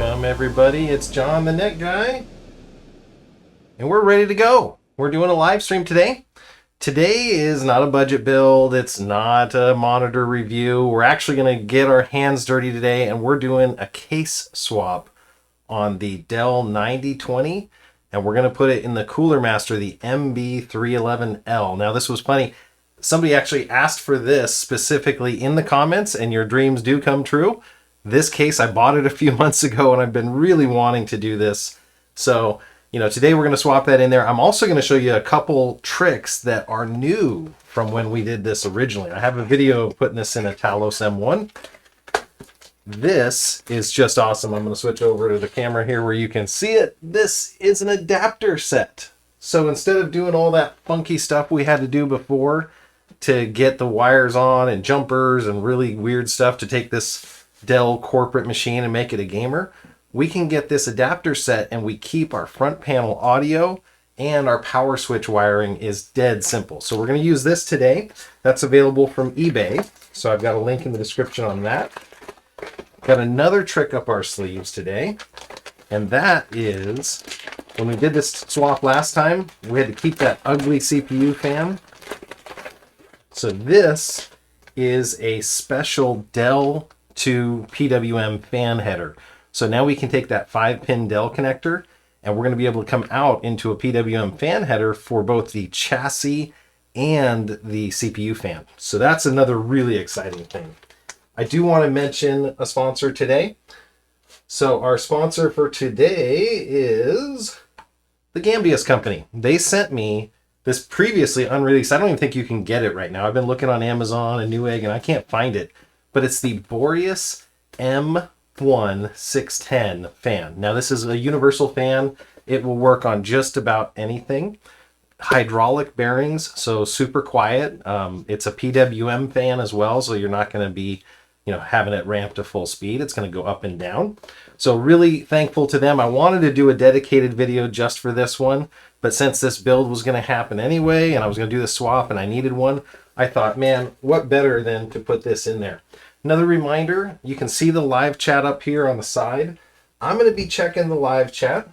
Welcome everybody, it's John the Net Guy, and we're ready to go. We're doing a live stream today. Today is not a budget build, it's not a monitor review. We're actually going to get our hands dirty today, and we're doing a case swap on the Dell 9020, and we're going to put it in the Coolermaster, the MB311L. Now this was funny. Somebody actually asked for this specifically in the comments, and your dreams do come true. This case, I bought it a few months ago, and I've been really wanting to do this. So, today we're going to swap that in there. I'm also going to show you a couple tricks that are new from when we did this originally. I have a video of putting this in a Talos M1. This is just awesome. I'm going to switch over to the camera here where you can see it. This is an adapter set. So instead of doing all that funky stuff we had to do before to get the wires on and jumpers and really weird stuff to take this Dell corporate machine and make it a gamer, we can get this adapter set and we keep our front panel audio, and our power switch wiring is dead simple. So we're going to use this today. That's available from eBay. So I've got a link in the description on that. Got another trick up our sleeves today, and that is when we did this swap last time, we had to keep that ugly CPU fan. So this is a special Dell to PWM fan header. So now we can take that 5-pin Dell connector, and we're going to be able to come out into a PWM fan header for both the chassis and the CPU fan. So that's another really exciting thing. I do want to mention a sponsor today. So our sponsor for today is the Gamdias company. They sent me this previously unreleased. I don't even think you can get it right now. I've been looking on Amazon and Newegg and I can't find it. But it's the Boreas M1-610 fan. Now this is a universal fan. It will work on just about anything. Hydraulic bearings, so super quiet. It's a PWM fan as well, so you're not going to be, having it ramped to full speed. It's going to go up and down. So really thankful to them. I wanted to do a dedicated video just for this one, but since this build was going to happen anyway, and I was going to do the swap and I needed one, I thought, man, what better than to put this in there. Another reminder, you can see the live chat up here on the side. I'm going to be checking the live chat.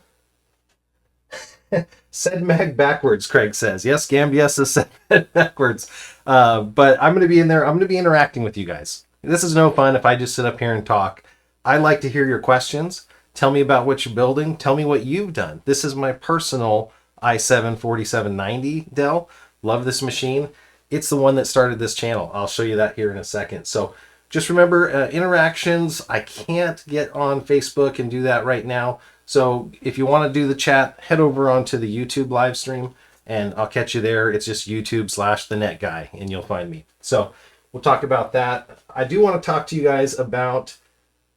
Said Mag backwards, Craig says. Yes, Gambias is said backwards. But I'm going to be in there. I'm going to be interacting with you guys. This is no fun if I just sit up here and talk. I like to hear your questions. Tell me about what you're building. Tell me what you've done. This is my personal i7-4790 Dell. Love this machine. It's the one that started this channel. I'll show you that here in a second. So just remember, interactions, I can't get on Facebook and do that right now. So if you want to do the chat, head over onto the YouTube live stream and I'll catch you there. It's just YouTube/thenetguy and you'll find me. So we'll talk about that. I do want to talk to you guys about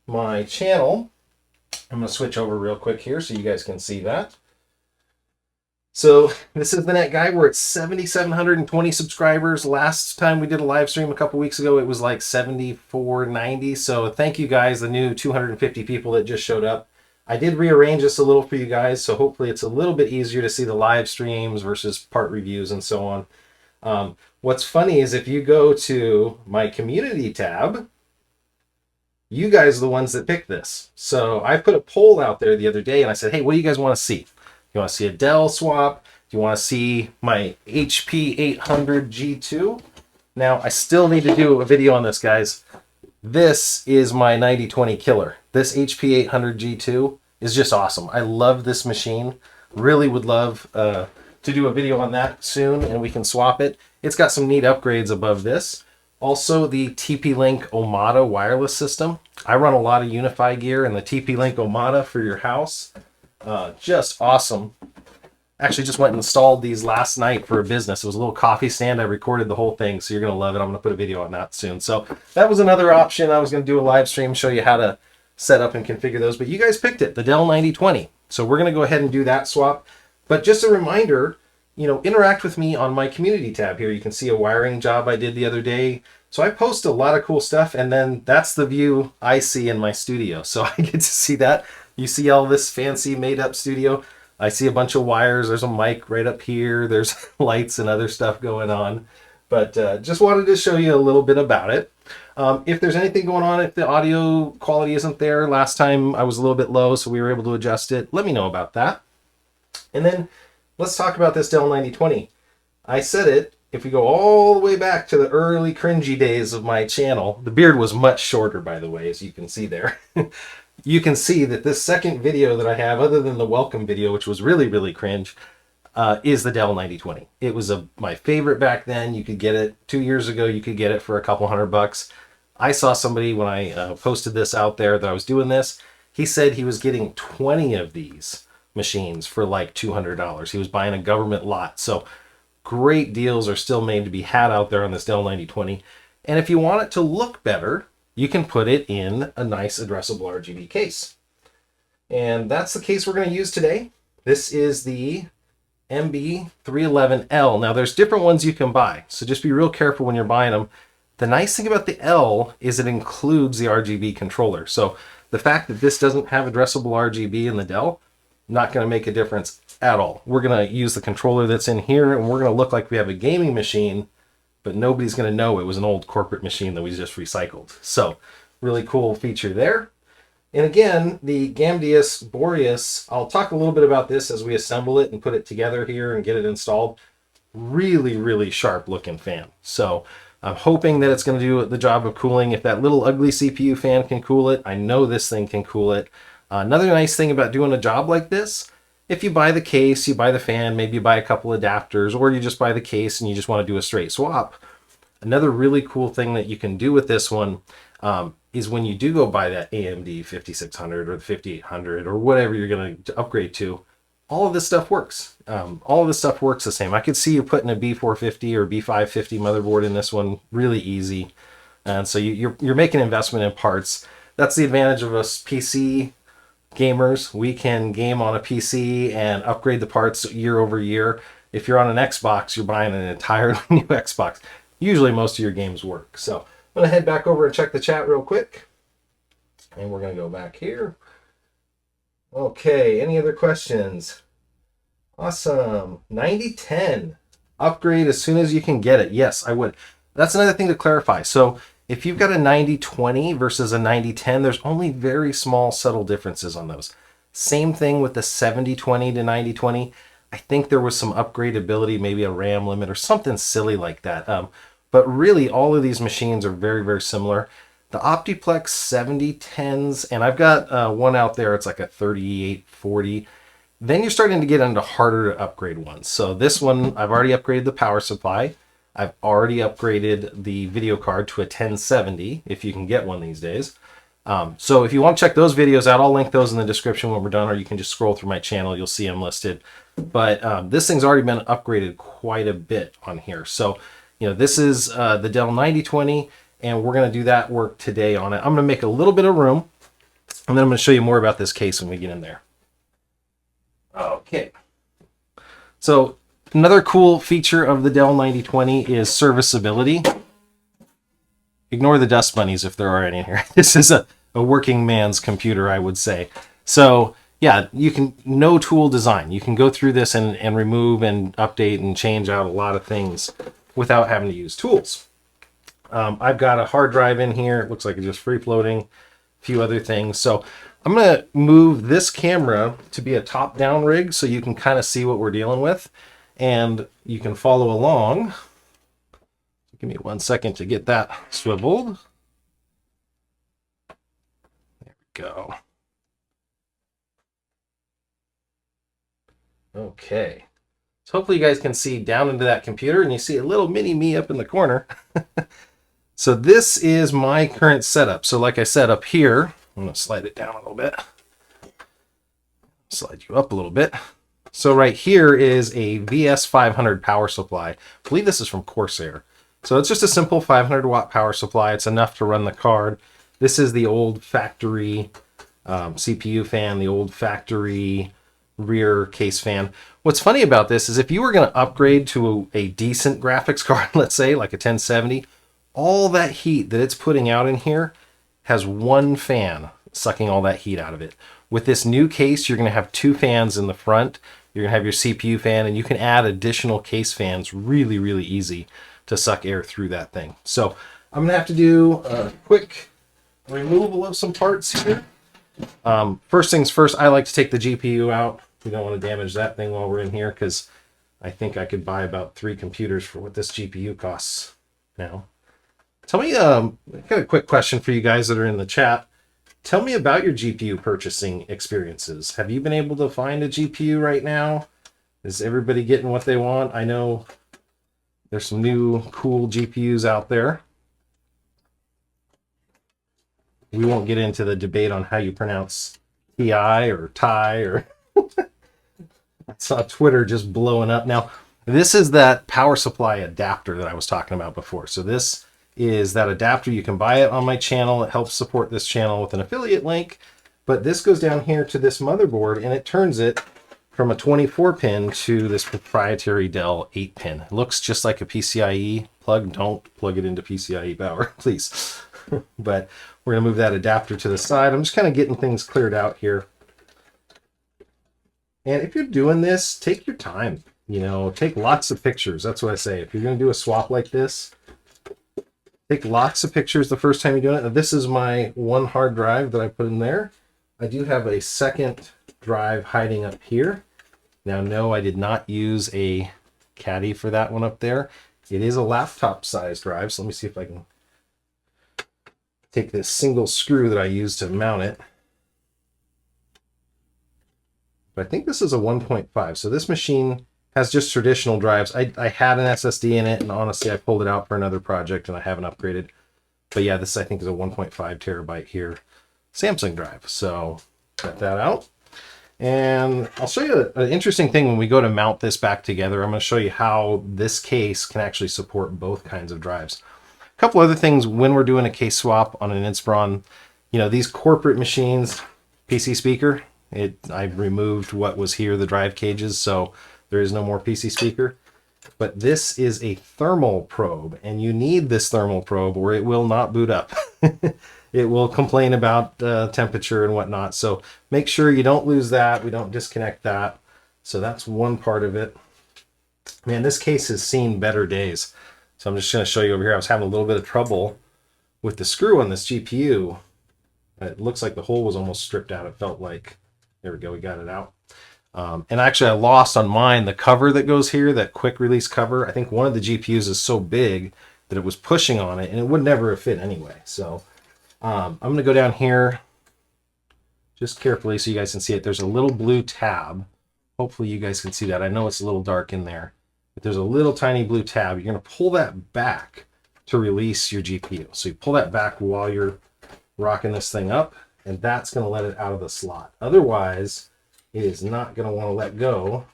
my channel. I'm going to switch over real quick here so you guys can see that. So this is the Net Guy. We're at 7,720 subscribers. Last time we did a live stream a couple weeks ago, it was like 7,490. So thank you guys, the new 250 people that just showed up. I did rearrange this a little for you guys, so hopefully it's a little bit easier to see the live streams versus part reviews and so on. What's funny is if you go to my community tab, you guys are the ones that picked this. So I put a poll out there the other day and I said, hey, what do you guys want to see? You want to see a Dell swap? Do you want to see my HP 800 G2? Now, I still need to do a video on this, guys. This is my 9020 killer. This HP 800 G2 is just awesome. I love this machine. Really would love to do a video on that soon, and we can swap it. It's got some neat upgrades above this. Also, the TP-Link Omada wireless system. I run a lot of Unify gear, and the TP-Link Omada for your house. Just awesome. Actually just went and installed these last night for a business. It was a little coffee stand. I recorded the whole thing, so you're going to love it. I'm going to put a video on that soon. So that was another option. I was going to do a live stream, show you how to set up and configure those, but you guys picked it, the Dell 9020. So we're going to go ahead and do that swap. But just a reminder, interact with me on my community tab here. You can see a wiring job I did the other day. So I post a lot of cool stuff, and then that's the view I see in my studio. So I get to see that. You see all this fancy made-up studio. I see a bunch of wires. There's a mic right up here. There's lights and other stuff going on. But just wanted to show you a little bit about it. If there's anything going on, if the audio quality isn't there, last time I was a little bit low, so we were able to adjust it. Let me know about that. And then let's talk about this Dell 9020. I said it, if we go all the way back to the early cringy days of my channel, the beard was much shorter, by the way, as you can see there. You can see that this second video that I have, other than the welcome video, which was really, really cringe, is the Dell 9020. It was my favorite back then. You could get it 2 years ago. You could get it for a couple $100. I saw somebody when I posted this out there that I was doing this. He said he was getting 20 of these machines for like $200. He was buying a government lot. So great deals are still made to be had out there on this Dell 9020. And if you want it to look better, you can put it in a nice addressable RGB case. And that's the case we're going to use today. This is the MB311L. Now there's different ones you can buy, so just be real careful when you're buying them. The nice thing about the L is it includes the RGB controller. So the fact that this doesn't have addressable RGB in the Dell, not going to make a difference at all. We're going to use the controller that's in here, and we're going to look like we have a gaming machine, but nobody's going to know it was an old corporate machine that we just recycled. So really cool feature there. And again, the Gamdias Boreas, I'll talk a little bit about this as we assemble it and put it together here and get it installed. Really, really sharp looking fan. So I'm hoping that it's going to do the job of cooling. If that little ugly CPU fan can cool it, I know this thing can cool it. Another nice thing about doing a job like this, if you buy the case, you buy the fan, maybe you buy a couple adapters, or you just buy the case and you just want to do a straight swap. Another really cool thing that you can do with this one is when you do go buy that AMD 5600 or the 5800 or whatever you're going to upgrade to, all of this stuff works. All of this stuff works the same. I could see you putting a B450 or B550 motherboard in this one really easy. And so you're making an investment in parts. That's the advantage of us PC gamers. We can game on a PC and upgrade the parts year over year. If you're on an Xbox, you're buying an entirely new Xbox. Usually most of your games work. So I'm going to head back over and check the chat real quick. And we're going to go back here. Okay, any other questions? Awesome. 9010. Upgrade as soon as you can get it. Yes, I would. That's another thing to clarify. So if you've got a 9020 versus a 9010, there's only very small subtle differences on those. Same thing with the 7020 to 9020. I think there was some upgradability, maybe a RAM limit or something silly like that. But really, all of these machines are very, very similar. The Optiplex 7010s, and I've got one out there, it's like a 3840. Then you're starting to get into harder to upgrade ones. So this one, I've already upgraded the power supply. I've already upgraded the video card to a 1070, if you can get one these days. So if you want to check those videos out, I'll link those in the description when we're done, or you can just scroll through my channel. You'll see them listed. But this thing's already been upgraded quite a bit on here. So, you know, this is the Dell 9020, and we're going to do that work today on it. I'm going to make a little bit of room, and then I'm going to show you more about this case when we get in there. Okay. So another cool feature of the Dell 9020 is serviceability. Ignore the dust bunnies if there are any here. This is a working man's computer, I would say. So yeah, you can, no tool design. You can go through this and remove and update and change out a lot of things without having to use tools. I've got a hard drive in here. It looks like it's just free floating, a few other things. So I'm going to move this camera to be a top-down rig so you can kind of see what we're dealing with. And you can follow along. Give me 1 second to get that swiveled. There we go. Okay. So hopefully you guys can see down into that computer, and you see a little mini me up in the corner. So this is my current setup. So like I said, up here, I'm going to slide it down a little bit. Slide you up a little bit. So right here is a VS500 power supply. I believe this is from Corsair. So it's just a simple 500 watt power supply. It's enough to run the card. This is the old factory CPU fan, the old factory rear case fan. What's funny about this is if you were going to upgrade to a decent graphics card, let's say like a 1070, all that heat that it's putting out in here has one fan sucking all that heat out of it. With this new case, you're going to have two fans in the front. You're going to have your CPU fan, and you can add additional case fans really, really easy to suck air through that thing. So I'm gonna have to do a quick removal of some parts here. First things first, I like to take the GPU out. We don't want to damage that thing while we're in here, because I think I could buy about 3 computers for what this GPU costs now. Tell me, I got a quick question for you guys that are in the chat. Tell me about your GPU purchasing experiences. Have you been able to find a GPU right now? Is everybody getting what they want? I know there's some new cool GPUs out there. We won't get into the debate on how you pronounce TI or TI or... I saw Twitter just blowing up. Now, this is that power supply adapter that I was talking about before. So this is that adapter. You can buy it on my channel. It helps support this channel with an affiliate link. But this goes down here to this motherboard, and it turns it from a 24-pin to this proprietary Dell 8-pin. It looks just like a PCIe plug. Don't plug it into PCIe power, please. But we're going to move that adapter to the side. I'm just kind of getting things cleared out here. And if you're doing this, take your time. You know, take lots of pictures. That's what I say. If you're going to do a swap like this, take lots of pictures the first time you're doing it. Now, this is my one hard drive that I put in there. I do have a second drive hiding up here. Now, no, I did not use a caddy for that one up there. It is a laptop size drive. So let me see if I can take this single screw that I used to mount it. But I think this is a 1.5. So this machine has just traditional drives. I had an SSD in it, and honestly, I pulled it out for another project, and I haven't upgraded. But yeah, this I think is a 1.5 terabyte here Samsung drive. So got that out. And I'll show you an interesting thing when we go to mount this back together. I'm going to show you how this case can actually support both kinds of drives. A couple other things when we're doing a case swap on an Inspiron. You know, these corporate machines, PC speaker, I've removed what was here, the drive cages, so there is no more PC speaker. But this is a thermal probe, and you need this thermal probe or it will not boot up. It will complain about temperature and whatnot. So make sure you don't lose that. We don't disconnect that. So that's one part of it. Man, this case has seen better days. So I'm just going to show you over here. I was having a little bit of trouble with the screw on this GPU. It looks like the hole was almost stripped out. It felt like, there we go, we got it out. And actually I lost on mine the cover that goes here, that quick release cover. I think one of the GPUs is so big that it was pushing on it and it would never have fit anyway. So I'm going to go down here just carefully so you guys can see it. There's a little blue tab. Hopefully you guys can see that. I know it's a little dark in there, but there's a little tiny blue tab. You're going to pull that back to release your GPU. So you pull that back while you're rocking this thing up, and that's going to let it out of the slot. Otherwise, it is not going to want to let go.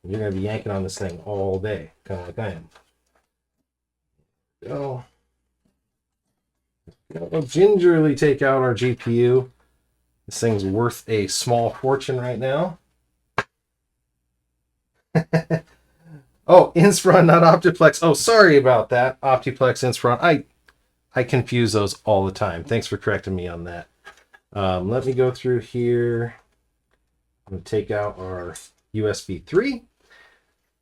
You're going to be yanking on this thing all day, kind of like I am. Go. We'll gingerly take out our GPU. This thing's worth a small fortune right now. Oh, Inspiron, not Optiplex. Oh, sorry about that. Optiplex, Inspiron. I confuse those all the time. Thanks for correcting me on that. Let me go through here. I'm going to take out our USB 3.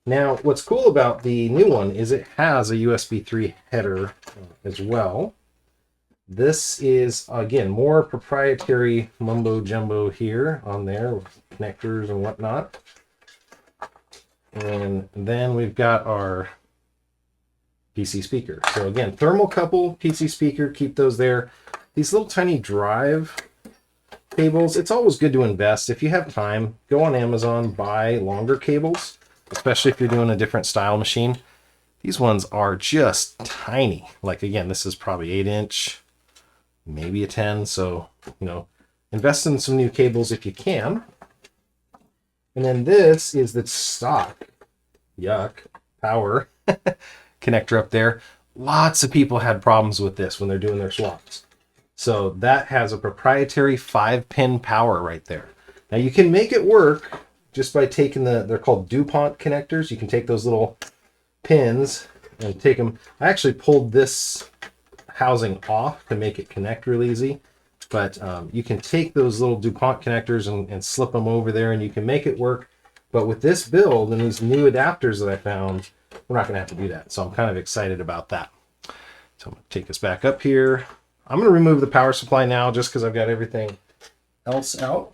Now, what's cool about the new one is it has a USB 3 header as well. This is, again, more proprietary mumbo jumbo here on there with connectors and whatnot. And then we've got our PC speaker. So again, thermocouple PC speaker, keep those there. These little tiny drive cables, it's always good to invest. If you have time, go on Amazon, buy longer cables, especially if you're doing a different style machine. These ones are just tiny. Like again, this is probably 8-inch, maybe a 10. So, you know, invest in some new cables if you can. And then this is the stock, yuck, power connector up there. Lots of people had problems with this when they're doing their swaps. So that has a proprietary 5-pin power right there. Now you can make it work just by taking they're called DuPont connectors. You can take those little pins and take them. I actually pulled this housing off to make it connect real easy. But you can take those little DuPont connectors and slip them over there and you can make it work. But with this build and these new adapters that I found, we're not going to have to do that. So I'm kind of excited about that. So I'm going to take us back up here. I'm going to remove the power supply now just because I've got everything else out.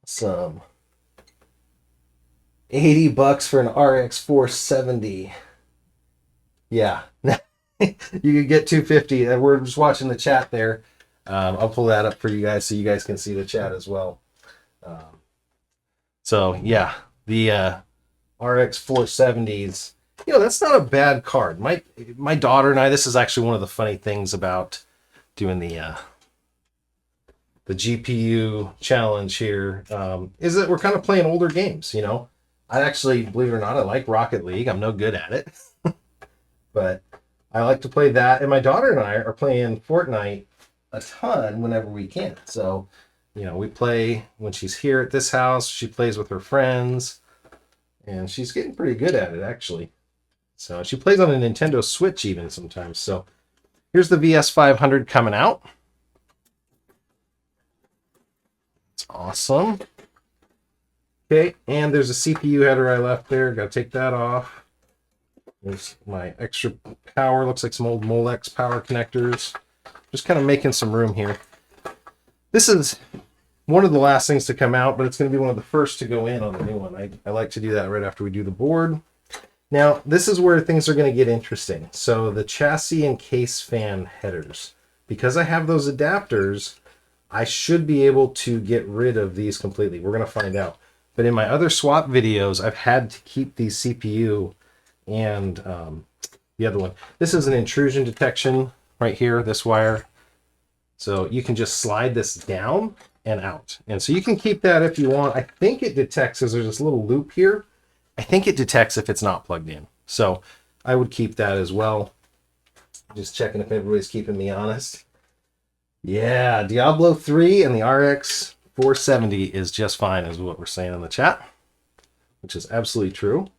Some $80 for an RX 470. Yeah, you could get 250. We're just watching the chat there. I'll pull that up for you guys so you guys can see the chat as well. So yeah, the RX 470s. That's not a bad card. My daughter and I, this is actually one of the funny things about doing the GPU challenge here, is that we're kind of playing older games, I actually, believe it or not, I like Rocket League. I'm no good at it. But I like to play that. And my daughter and I are playing Fortnite a ton whenever we can. So, we play when she's here at this house. She plays with her friends. And she's getting pretty good at it, actually. So she plays on a Nintendo Switch even sometimes. So here's the VS500 coming out. It's awesome. Okay, and there's a CPU header I left there. Got to take that off. There's my extra power. Looks like some old Molex power connectors. Just kind of making some room here. This is one of the last things to come out, but it's going to be one of the first to go in on the new one. I like to do that right after we do the board. Now, this is where things are going to get interesting. So the chassis and case fan headers. Because I have those adapters, I should be able to get rid of these completely. We're going to find out. But in my other swap videos, I've had to keep these CPU and the other one. This is an intrusion detection right here, this wire. So you can just slide this down and out. And so you can keep that if you want. I think it detects, because there's this little loop here. I think it detects if it's not plugged in. So I would keep that as well. Just checking if everybody's keeping me honest. Yeah, Diablo 3 and the RX 470 is just fine, is what we're saying in the chat, which is absolutely true.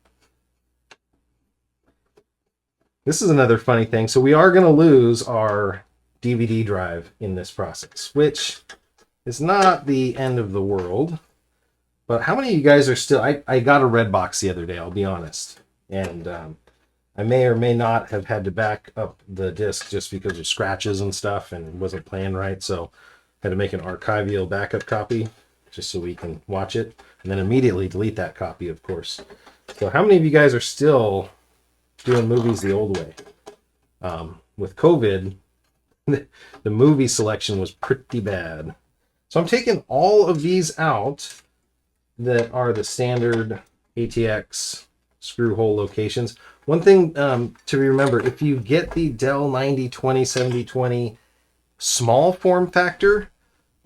This is another funny thing. So we are going to lose our DVD drive in this process, which is not the end of the world. But how many of you guys are still... I got a red box the other day, I'll be honest. And I may or may not have had to back up the disc just because of scratches and stuff and wasn't playing right. So I had to make an archival backup copy just so we can watch it. And then immediately delete that copy, of course. So how many of you guys are still doing movies the old way? With COVID, the movie selection was pretty bad. So I'm taking all of these out that are the standard ATX screw hole locations. One thing to remember, if you get the Dell 9020 7020 small form factor,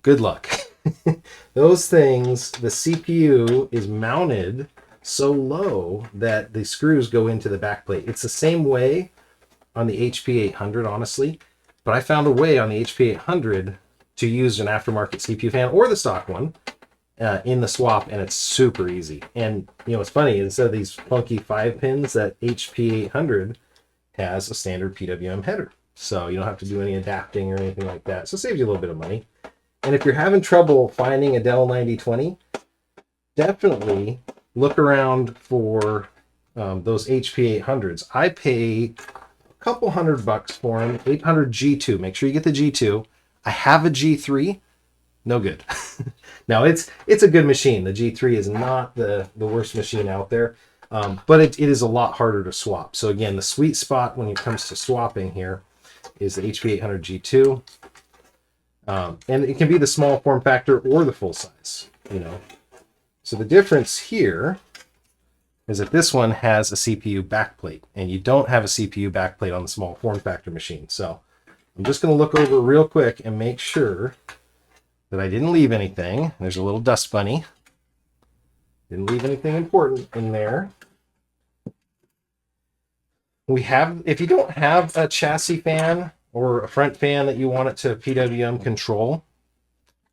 good luck. Those things, the CPU is mounted so low that the screws go into the back plate. It's the same way on the HP 800, honestly, but I found a way on the HP 800 to use an aftermarket CPU fan or the stock one in the swap, and it's super easy. And it's funny, instead of these funky 5 pins, that HP 800 has a standard PWM header, so you don't have to do any adapting or anything like that. So it saves you a little bit of money. And if you're having trouble finding a Dell 9020, definitely look around for those HP 800s. I pay a couple $100 for them. 800 G2. Make sure you get the G2. I have a G3. No good. Now it's a good machine. The G3 is not the worst machine out there, but it is a lot harder to swap. So again, the sweet spot when it comes to swapping here is the HP 800 G2, and it can be the small form factor or the full size. So the difference here is that this one has a CPU backplate, and you don't have a CPU backplate on the small form factor machine. So I'm just going to look over real quick and make sure that I didn't leave anything. There's a little dust bunny. Didn't leave anything important in there. If you don't have a chassis fan or a front fan that you want it to PWM control,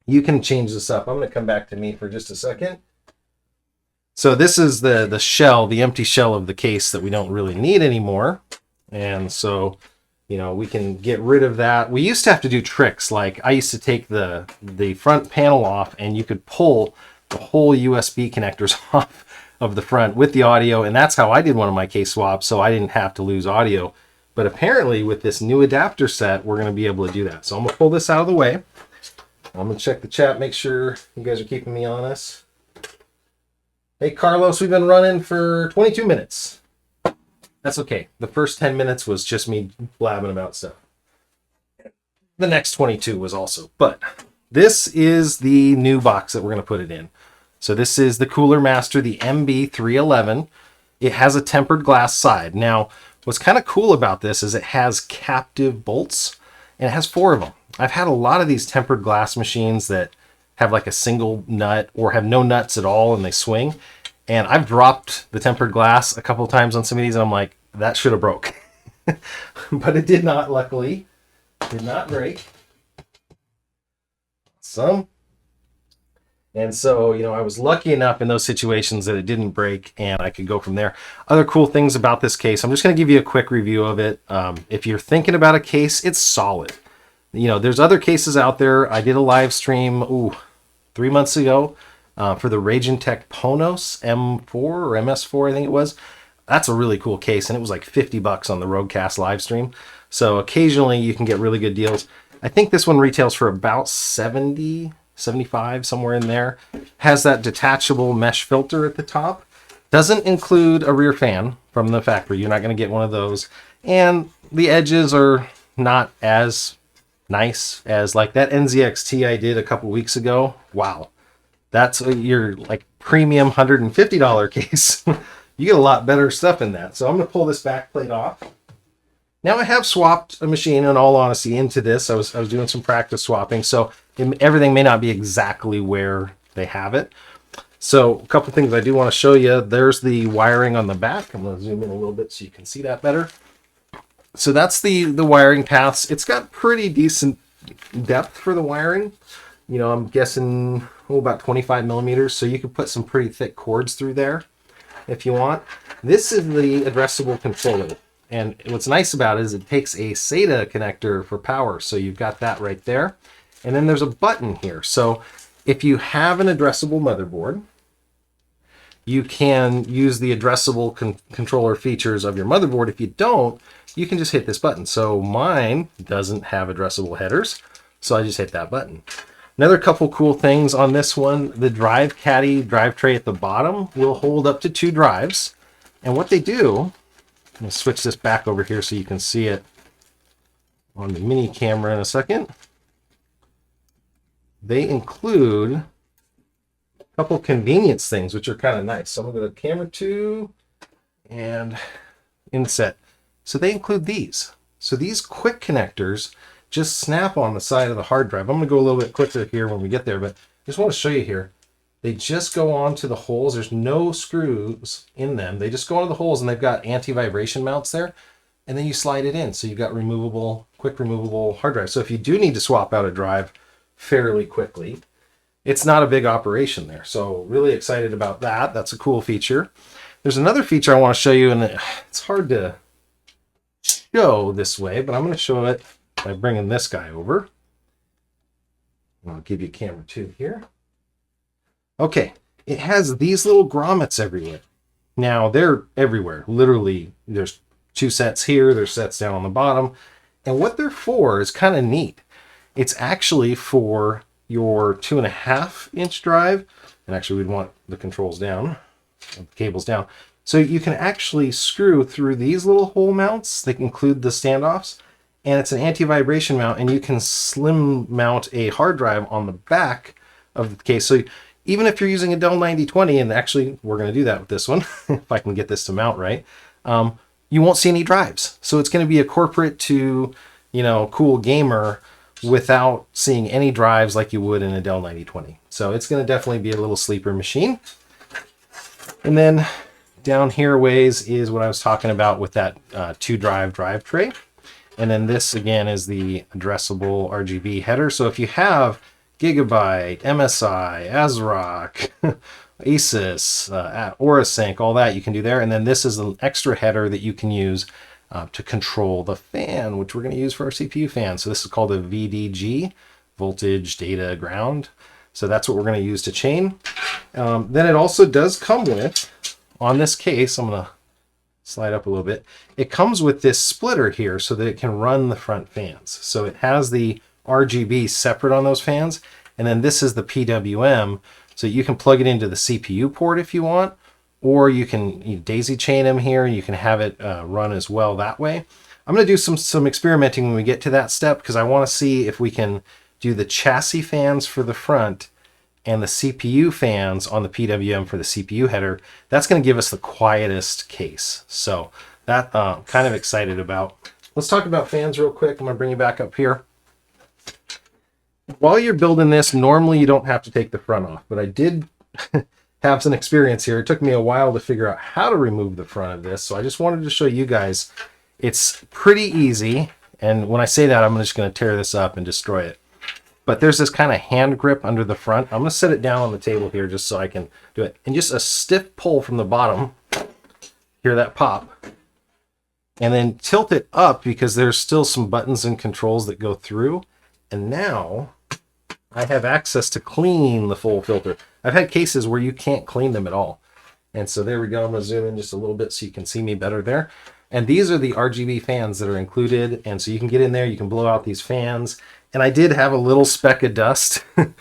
you can change this up. I'm going to come back to me for just a second. So this is the shell, the empty shell of the case that we don't really need anymore. And so we can get rid of that. We used to have to do tricks. Like I used to take the front panel off, and you could pull the whole USB connectors off of the front with the audio. And that's how I did one of my case swaps, so I didn't have to lose audio. But apparently with this new adapter set, we're going to be able to do that. So I'm going to pull this out of the way. I'm going to check the chat, make sure you guys are keeping me honest. Hey, Carlos, we've been running for 22 minutes. That's okay. The first 10 minutes was just me blabbing about stuff. The next 22 was also. But this is the new box that we're going to put it in. So this is the Coolermaster, the MB311. It has a tempered glass side. Now, what's kind of cool about this is it has captive bolts, and it has 4 of them. I've had a lot of these tempered glass machines that have like a single nut or have no nuts at all and they swing. And I've dropped the tempered glass a couple of times on some of these and I'm like, that should have broke. But it did not, luckily. Did not break. Awesome. And so, you know, I was lucky enough in those situations that it didn't break and I could go from there. Other cool things about this case, I'm just going to give you a quick review of it. If you're thinking about a case, it's solid. You know, there's other cases out there. I did a live stream 3 months ago for the Ragentech Ponos M4 or MS4, I think it was. That's a really cool case, and it was like $50 on the Roguecast live stream. So occasionally you can get really good deals. I think this one retails for about 70, 75, somewhere in there. Has that detachable mesh filter at the top. Doesn't include a rear fan from the factory. You're not going to get one of those. And the edges are not as nice as like that NZXT I did a couple weeks ago. Wow. That's your like premium $150 case. You get a lot better stuff in that. So I'm going to pull this back plate off. Now I have swapped a machine, in all honesty, into this. I was doing some practice swapping, so everything may not be exactly where they have it. So a couple things I do want to show you. There's the wiring on the back. I'm going to zoom in a little bit so you can see that better. So that's the wiring paths. It's got pretty decent depth for the wiring. You know, I'm guessing about 25 millimeters. So you could put some pretty thick cords through there if you want. This is the addressable controller. And what's nice about it is it takes a SATA connector for power. So you've got that right there. And then there's a button here. So if you have an addressable motherboard, you can use the addressable controller features of your motherboard. If you don't, you can just hit this button. So mine doesn't have addressable headers, so I just hit that button. Another couple cool things on this one, the drive caddy drive tray at the bottom will hold up to 2 drives. And what they do, I'm going to switch this back over here so you can see it on the mini camera in a second. They include a couple convenience things, which are kind of nice. So I'm going to go to camera 2 and inset. So they include these. So these quick connectors just snap on the side of the hard drive. I'm going to go a little bit quicker here when we get there, but I just want to show you here. They just go onto the holes. There's no screws in them. They just go onto the holes, and they've got anti-vibration mounts there. And then you slide it in. So you've got removable, quick removable hard drive. So if you do need to swap out a drive fairly quickly, it's not a big operation there. So really excited about that. That's a cool feature. There's another feature I want to show you, and it's hard to show this way, but I'm going to show it by bringing this guy over. I'll give you camera 2 here. Okay, it has these little grommets everywhere. Now, they're everywhere. Literally, there's 2 sets here, there's sets down on the bottom. And what they're for is kind of neat. It's actually for your 2.5-inch drive. And actually, we'd want the controls down, the cables down. So you can actually screw through these little hole mounts. They include the standoffs. And it's an anti-vibration mount, and you can slim mount a hard drive on the back of the case. So even if you're using a Dell 9020, and actually we're going to do that with this one, if I can get this to mount right, you won't see any drives. So it's going to be a corporate to, you know, cool gamer without seeing any drives like you would in a Dell 9020. So it's going to definitely be a little sleeper machine. And then down here ways is what I was talking about with that 2-drive drive tray. And then this again is the addressable RGB header. So if you have Gigabyte, MSI, ASRock, Asus, Aurasync, all that you can do there. And then this is an extra header that you can use to control the fan, which we're going to use for our CPU fan. So this is called a VDG, voltage, data, ground. So that's what we're going to use to chain. Then it also does come with, on this case, I'm going to slide up a little bit. It comes with this splitter here so that it can run the front fans. So it has the RGB separate on those fans, and then this is the PWM, so you can plug it into the CPU port if you want, or you can daisy chain them here and you can have it run as well that way. I'm going to do some experimenting when we get to that step, because I want to see if we can do the chassis fans for the front and the CPU fans on the PWM for the CPU header. That's going to give us the quietest case. So that I'm kind of excited about. Let's talk about fans real quick. I'm going to bring you back up here. While you're building this, normally you don't have to take the front off, but I did have some experience here. It took me a while to figure out how to remove the front of this. So I just wanted to show you guys it's pretty easy. And when I say that, I'm just going to tear this up and destroy it. But there's this kind of hand grip under the front. I'm going to set it down on the table here just so I can do it. And just a stiff pull from the bottom. Hear that pop. And then tilt it up because there's still some buttons and controls that go through. And now I have access to clean the full filter. I've had cases where you can't clean them at all. And so there we go. I'm going to zoom in just a little bit so you can see me better there. And these are the RGB fans that are included. And so you can get in there, you can blow out these fans. And I did have a little speck of dust that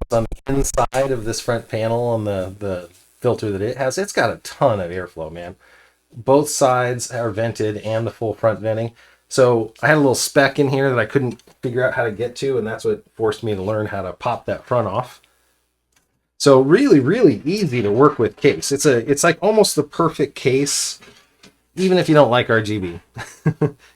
was on the inside of this front panel on the filter that it has. It's got a ton of airflow, man. Both sides are vented and the full front venting. So I had a little speck in here that I couldn't figure out how to get to, and that's what forced me to learn how to pop that front off. So really, really easy to work with case. It's like almost the perfect case, even if you don't like RGB.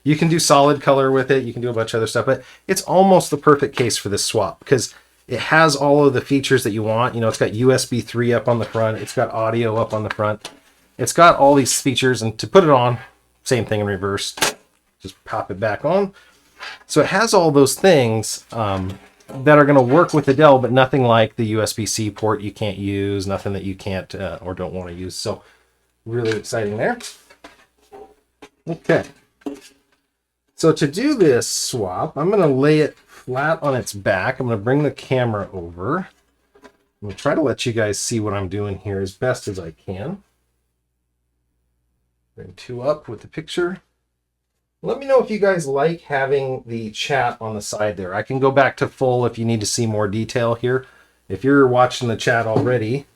You can do solid color with it. You can do a bunch of other stuff, but it's almost the perfect case for this swap because it has all of the features that you want. You know, it's got USB 3 up on the front. It's got audio up on the front. It's got all these features, and to put it on, same thing in reverse. Just pop it back on. So it has all those things that are going to work with the Dell, but nothing like the USB-C port you can't use, nothing that you can't or don't want to use. So really exciting there. Okay. So to do this swap, I'm going to lay it flat on its back. I'm going to bring the camera over. I'm going to try to let you guys see what I'm doing here as best as I can. Bring two up with the picture. Let me know if you guys like having the chat on the side there. I can go back to full if you need to see more detail here. If you're watching the chat already,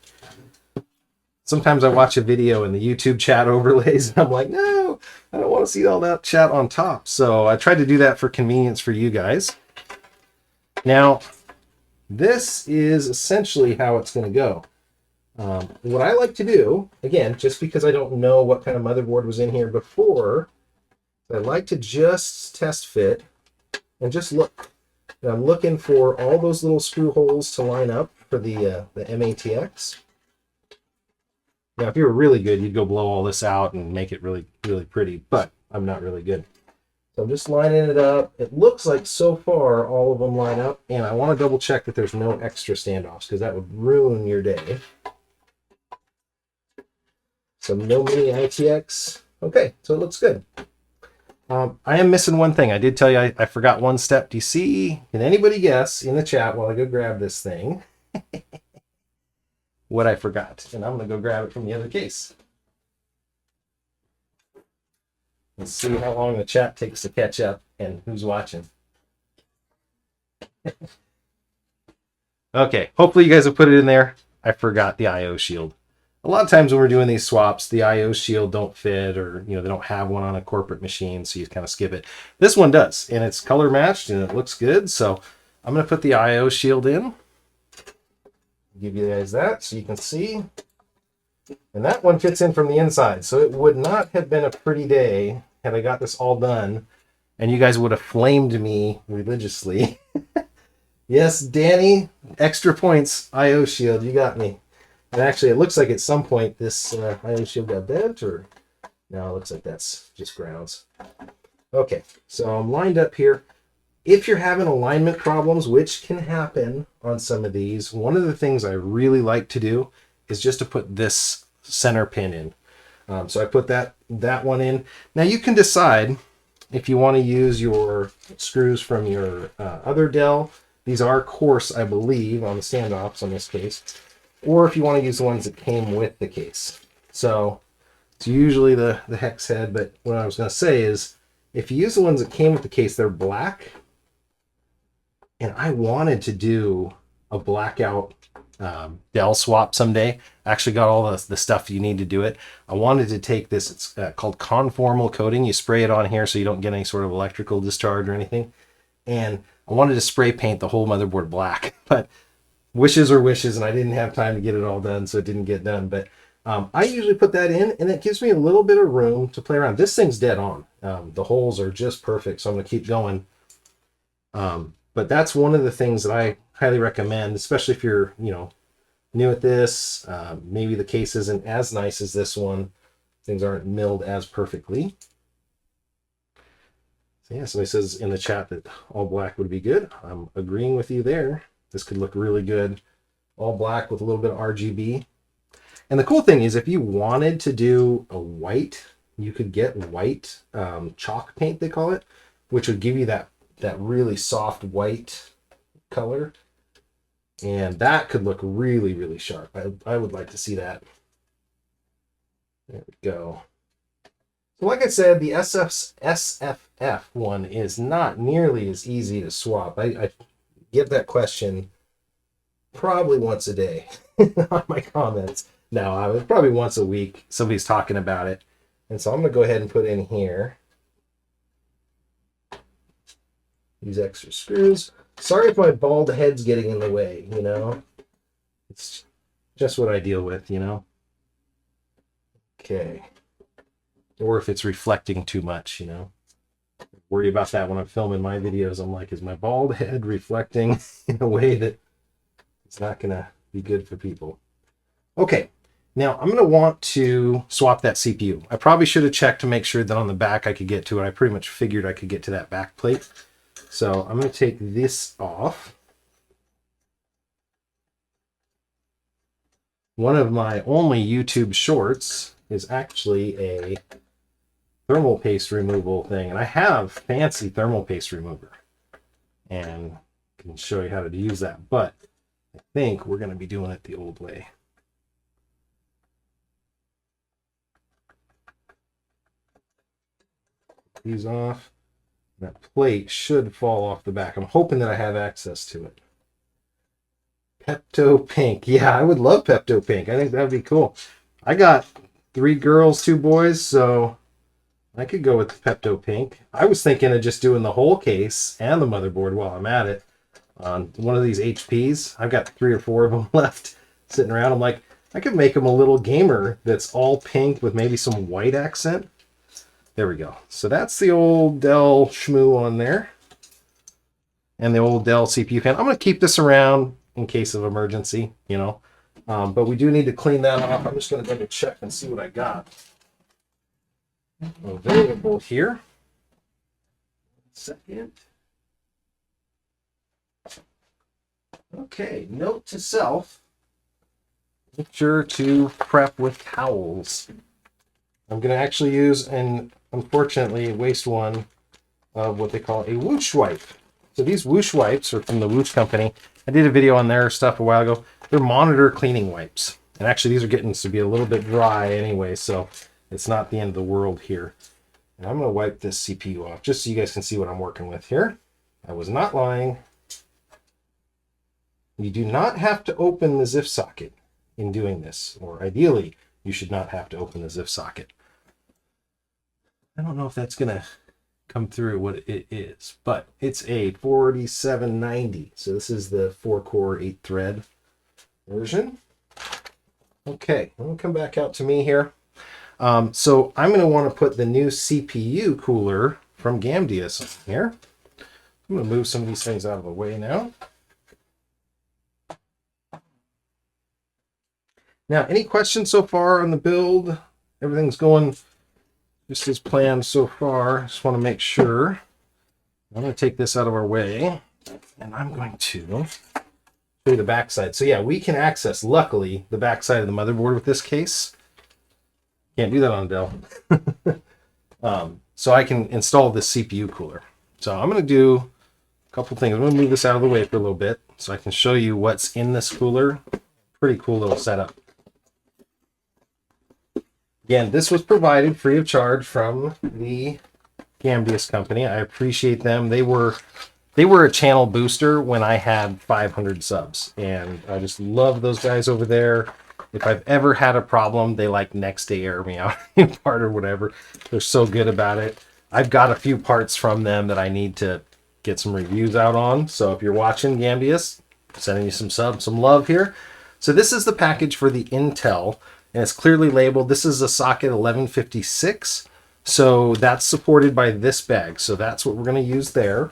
sometimes I watch a video and the YouTube chat overlays, and I'm like, no, I don't want to see all that chat on top. So I tried to do that for convenience for you guys. Now, this is essentially how it's going to go. What I like to do, again, just because I don't know what kind of motherboard was in here before, I like to just test fit and just look. And I'm looking for all those little screw holes to line up for the MATX. Now, if you were really good, you'd go blow all this out and make it really, really pretty, but I'm not really good. So I'm just lining it up. It looks like so far all of them line up, and I want to double check that there's no extra standoffs because that would ruin your day. So no mini ITX. Okay, so it looks good. I am missing one thing. I did tell you I forgot one step. Do you see? Can anybody guess in the chat while I go grab this thing what I forgot? And I'm going to go grab it from the other case. Let's see how long the chat takes to catch up and who's watching. Okay, hopefully you guys have put it in there. I forgot the I/O shield. A lot of times when we're doing these swaps, the I/O shield don't fit, or they don't have one on a corporate machine, so you kind of skip it. This one does, and it's color matched and it looks good. So I'm going to put the I/O shield in. Give you guys that so you can see. And that one fits in from the inside, so it would not have been a pretty day had I got this all done, and you guys would have flamed me religiously. Yes, Danny, extra points, I/O shield, you got me. And actually, it looks like at some point this I/O shield got bent, or no, it looks like that's just grounds. Okay, so I'm lined up here. If you're having alignment problems, which can happen on some of these, one of the things I really like to do is just to put this center pin in. So I put that one in. Now you can decide if you want to use your screws from your other Dell. These are coarse, I believe, on the standoffs on this case. Or if you want to use the ones that came with the case. So It's usually the hex head, but what I was going to say is if you use the ones that came with the case, they're black. And I wanted to do a blackout Dell swap someday. I actually got all the stuff you need to do it. I wanted to take this, it's called Conformal Coating. You spray it on here so you don't get any sort of electrical discharge or anything. And I wanted to spray paint the whole motherboard black, but wishes are wishes, and I didn't have time to get it all done, so it didn't get done. But I usually put that in, and it gives me a little bit of room to play around. This thing's dead on. The holes are just perfect, so I'm going to keep going. But that's one of the things that I highly recommend, especially if you're, new at this. Maybe the case isn't as nice as this one. Things aren't milled as perfectly. So yeah, somebody says in the chat that all black would be good. I'm agreeing with you there. This could look really good. All black with a little bit of RGB. And the cool thing is if you wanted to do a white, you could get white chalk paint, they call it, which would give you that really soft white color. And that could look really, really sharp. I would like to see that. There we go. So like I said, the SFF one is not nearly as easy to swap. I get that question probably once a day on my comments. No, it's probably once a week somebody's talking about it. And so I'm going to go ahead and put in here these extra screws. Sorry if my bald head's getting in the way, It's just what I deal with, Okay. Or if it's reflecting too much, Worry about that when I'm filming my videos. I'm like, is my bald head reflecting in a way that it's not going to be good for people? Okay. Now I'm going to want to swap that CPU. I probably should have checked to make sure that on the back I could get to it. I pretty much figured I could get to that back plate. So I'm going to take this off. One of my only YouTube shorts is actually a thermal paste removal thing. And I have fancy thermal paste remover. And I can show you how to use that. But I think we're going to be doing it the old way. These off. That plate should fall off the back. I'm hoping that I have access to it. Pepto Pink. Yeah, I would love Pepto Pink. I think that would be cool. I got 3 girls, 2 boys, so I could go with Pepto Pink. I was thinking of just doing the whole case and the motherboard while I'm at it on one of these HPs. I've got 3 or 4 of them left sitting around. I'm like, I could make them a little gamer that's all pink with maybe some white accent. There we go. So that's the old Dell Shmoo on there. And the old Dell CPU fan. I'm going to keep this around in case of emergency, But we do need to clean that off. I'm just going to double check and see what I got available here. Second. Okay, note to self. Make sure to prep with towels. I'm going to actually use, and unfortunately waste one of what they call a whoosh wipe. So these whoosh wipes are from the Whoosh company. I did a video on their stuff a while ago. They're monitor cleaning wipes. And actually these are getting to be a little bit dry anyway, so it's not the end of the world here. And I'm going to wipe this CPU off just so you guys can see what I'm working with here. I was not lying. You do not have to open the ZIF socket in doing this, or ideally you should not have to open the ZIF socket. I don't know if that's going to come through what it is, but it's a 4790. So this is the 4-core 8-thread version. Okay, I'm going to come back out to me here. So I'm going to want to put the new CPU cooler from Gamdias on here. I'm going to move some of these things out of the way now. Now, any questions so far on the build? Everything's going just as planned so far. Just want to make sure. I'm going to take this out of our way, and I'm going to show you the backside. So yeah, we can access, luckily, the backside of the motherboard with this case. Can't do that on Dell. So I can install this CPU cooler. So I'm going to do a couple things. I'm going to move this out of the way for a little bit so I can show you what's in this cooler. Pretty cool little setup. Again, this was provided free of charge from the Gamdias company. I appreciate them. They were a channel booster when I had 500 subs, and I just love those guys over there. If I've ever had a problem, they like next day air me out in part or whatever. They're so good about it. I've got a few parts from them that I need to get some reviews out on. So if you're watching, Gamdias, sending you some love here. So this is the package for the Intel, and it's clearly labeled. This is a socket 1156. So that's supported by this bag. So that's what we're going to use there.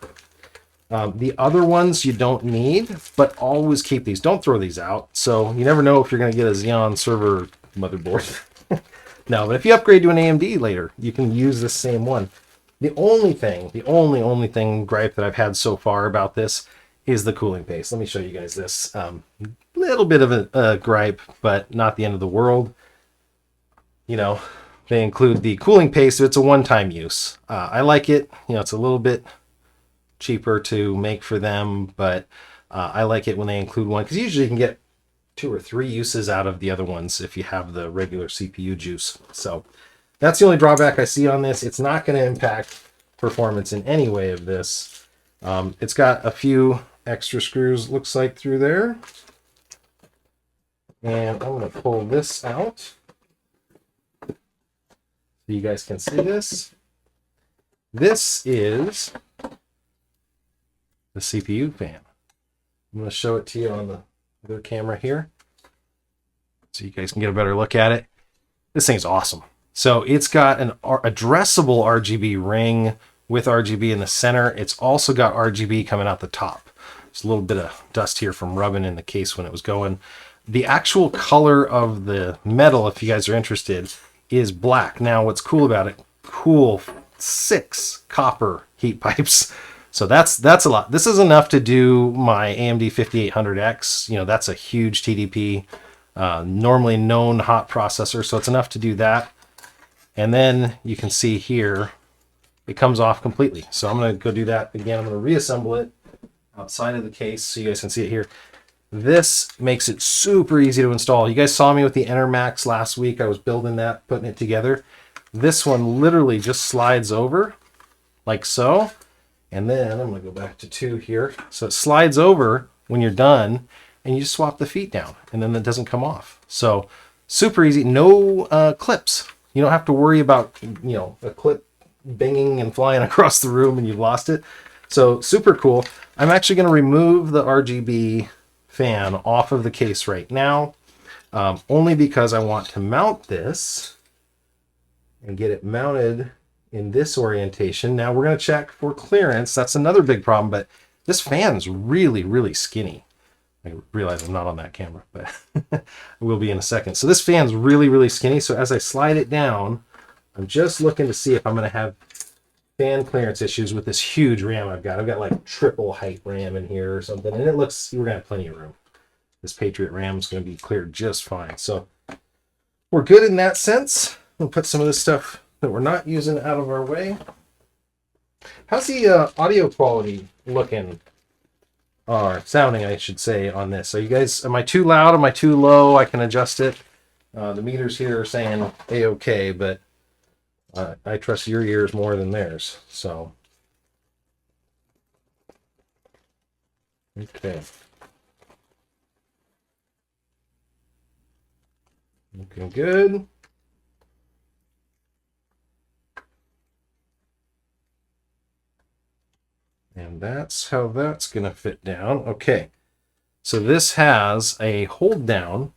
The other ones you don't need, but always keep these. Don't throw these out. So you never know if you're going to get a Xeon server motherboard. No, but if you upgrade to an AMD later, you can use the same one. The only thing gripe that I've had so far about this is the cooling paste. Let me show you guys this. Little bit of a gripe, but not the end of the world. You know, they include the cooling paste. It's a one-time use. I like it. You know, it's a little bit cheaper to make for them, but I like it when they include one, because usually you can get 2 or 3 uses out of the other ones if you have the regular CPU juice. So that's the only drawback I see on this. It's not going to impact performance in any way of this. It's got a few extra screws, looks like, through there. And I'm going to pull this out so you guys can see this. This is the CPU fan. I'm going to show it to you on the other camera here so you guys can get a better look at it. This thing's awesome. So it's got an addressable RGB ring with RGB in the center. It's also got RGB coming out the top. There's a little bit of dust here from rubbing in the case when it was going. The actual color of the metal, if you guys are interested, is black. Now what's cool about it, cool 6 copper heat pipes. So that's a lot. This is enough to do my AMD 5800X. You know, that's a huge TDP, normally known hot processor. So it's enough to do that. And then you can see here, it comes off completely. So I'm going to go do that again. I'm going to reassemble it outside of the case so you guys can see it here. This makes it super easy to install. You guys saw me with the EnterMax last week. I was building that, putting it together. This one literally just slides over like so. And then I'm going to go back to 2 here. So it slides over when you're done, and you just swap the feet down, and then it doesn't come off. So super easy. No clips. You don't have to worry about, you know, a clip banging and flying across the room and you've lost it. So super cool. I'm actually going to remove the RGB fan off of the case right now, only because I want to mount this and get it mounted in this orientation. Now we're going to check for clearance. That's another big problem, but this fan's really, really skinny. I realize I'm not on that camera, but I will be in a second. So this fan's really, really skinny. So as I slide it down, I'm just looking to see if I'm going to have fan clearance issues with this huge RAM I've got. I've got like triple height RAM in here or something, and it looks, we're going to have plenty of room. This Patriot RAM is going to be cleared just fine. So we're good in that sense. We'll put some of this stuff that we're not using out of our way. How's the audio quality looking? Or sounding, I should say, on this. So you guys, am I too loud? Am I too low? I can adjust it. The meters here are saying A-okay, but I trust your ears more than theirs. So, okay. Looking good. And that's how that's going to fit down. Okay. So this has a hold down.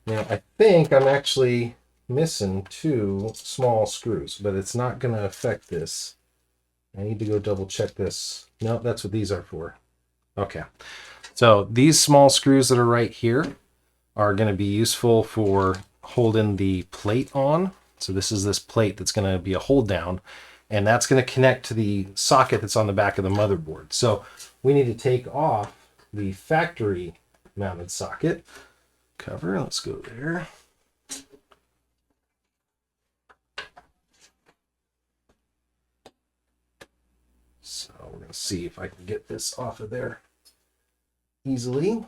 Now I think I'm actually missing 2 small screws, but it's not going to affect this. I need to go double check this. No, that's what these are for. Okay. So these small screws that are right here are going to be useful for holding the plate on. So this is this plate that's going to be a hold down, and that's going to connect to the socket that's on the back of the motherboard. So we need to take off the factory mounted socket cover. Let's go there. So we're going to see if I can get this off of there easily.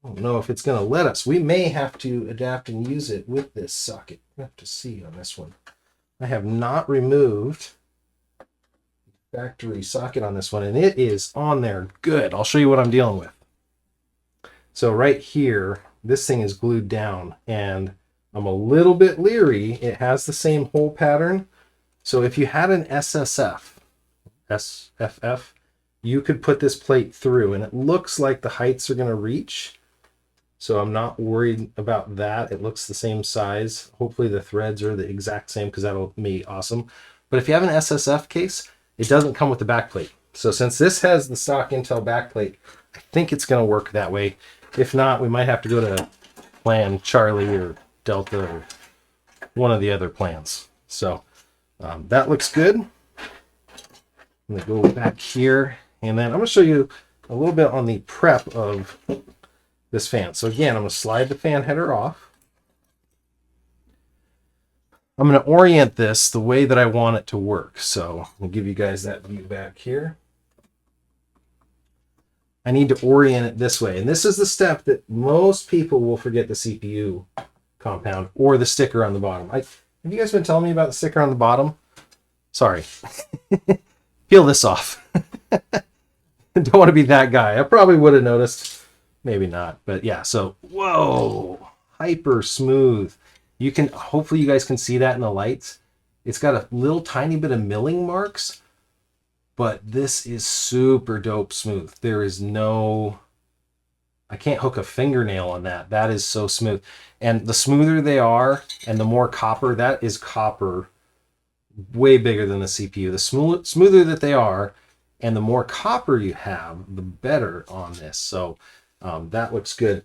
I don't know if it's going to let us. We may have to adapt and use it with this socket. We'll have to see on this one. I have not removed the factory socket on this one, and it is on there good. I'll show you what I'm dealing with. So right here, this thing is glued down, and I'm a little bit leery. It has the same hole pattern. So if you had an SFF, you could put this plate through, and it looks like the heights are going to reach. So I'm not worried about that. It looks the same size. Hopefully the threads are the exact same, because that'll be awesome. But if you have an SSF case, it doesn't come with the back plate. So since this has the stock Intel back plate, I think it's going to work that way. If not, we might have to go to plan Charlie or Delta or one of the other plans. So that looks good. I'm going to go back here, and then I'm going to show you a little bit on the prep of this fan. So again, I'm going to slide the fan header off. I'm going to orient this the way that I want it to work. So I'll give you guys that view back here. I need to orient it this way. And this is the step that most people will forget the CPU compound or the sticker on the bottom. Have you guys been telling me about the sticker on the bottom? Sorry. Peel this off. Don't want to be that guy. I probably would have noticed. Maybe not. But yeah, so whoa, hyper smooth. You can, hopefully you guys can see that in the lights. It's got a little tiny bit of milling marks, but this is super dope smooth. There is no, I can't hook a fingernail on that. That is so smooth. And the smoother they are and the more copper, that is copper way bigger than the CPU. The smoother that they are and the more copper you have, the better on this. So that looks good.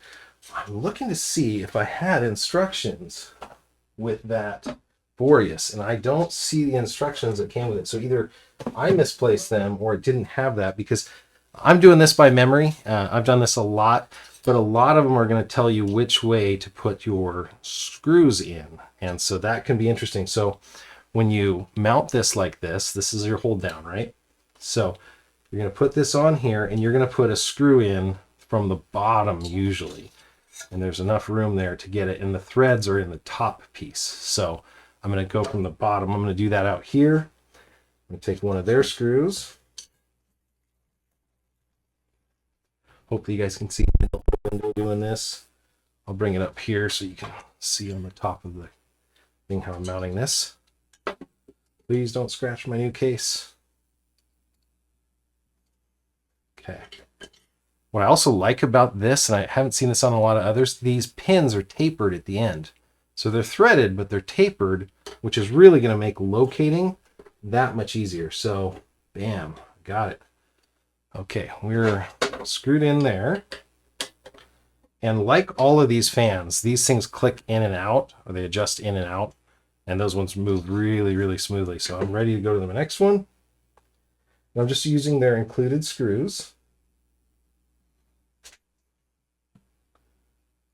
I'm looking to see if I had instructions with that Boreas, and I don't see the instructions that came with it. So either I misplaced them or it didn't have that, because I'm doing this by memory. I've done this a lot, but a lot of them are going to tell you which way to put your screws in. And so that can be interesting. So when you mount this like this, this is your hold down, right? So you're going to put this on here, and you're going to put a screw in from the bottom usually. And there's enough room there to get it, and the threads are in the top piece. So I'm going to go from the bottom. I'm going to do that out here. I'm going to take one of their screws. Hopefully you guys can see me doing this. I'll bring it up here so you can see on the top of the thing how I'm mounting this. Please don't scratch my new case. Okay. What I also like about this, and I haven't seen this on a lot of others, these pins are tapered at the end. So they're threaded, but they're tapered, which is really going to make locating that much easier. So, bam, got it. Okay, we're screwed in there. And like all of these fans, these things click in and out, or they adjust in and out, and those ones move really, really smoothly. So I'm ready to go to the next one. And I'm just using their included screws.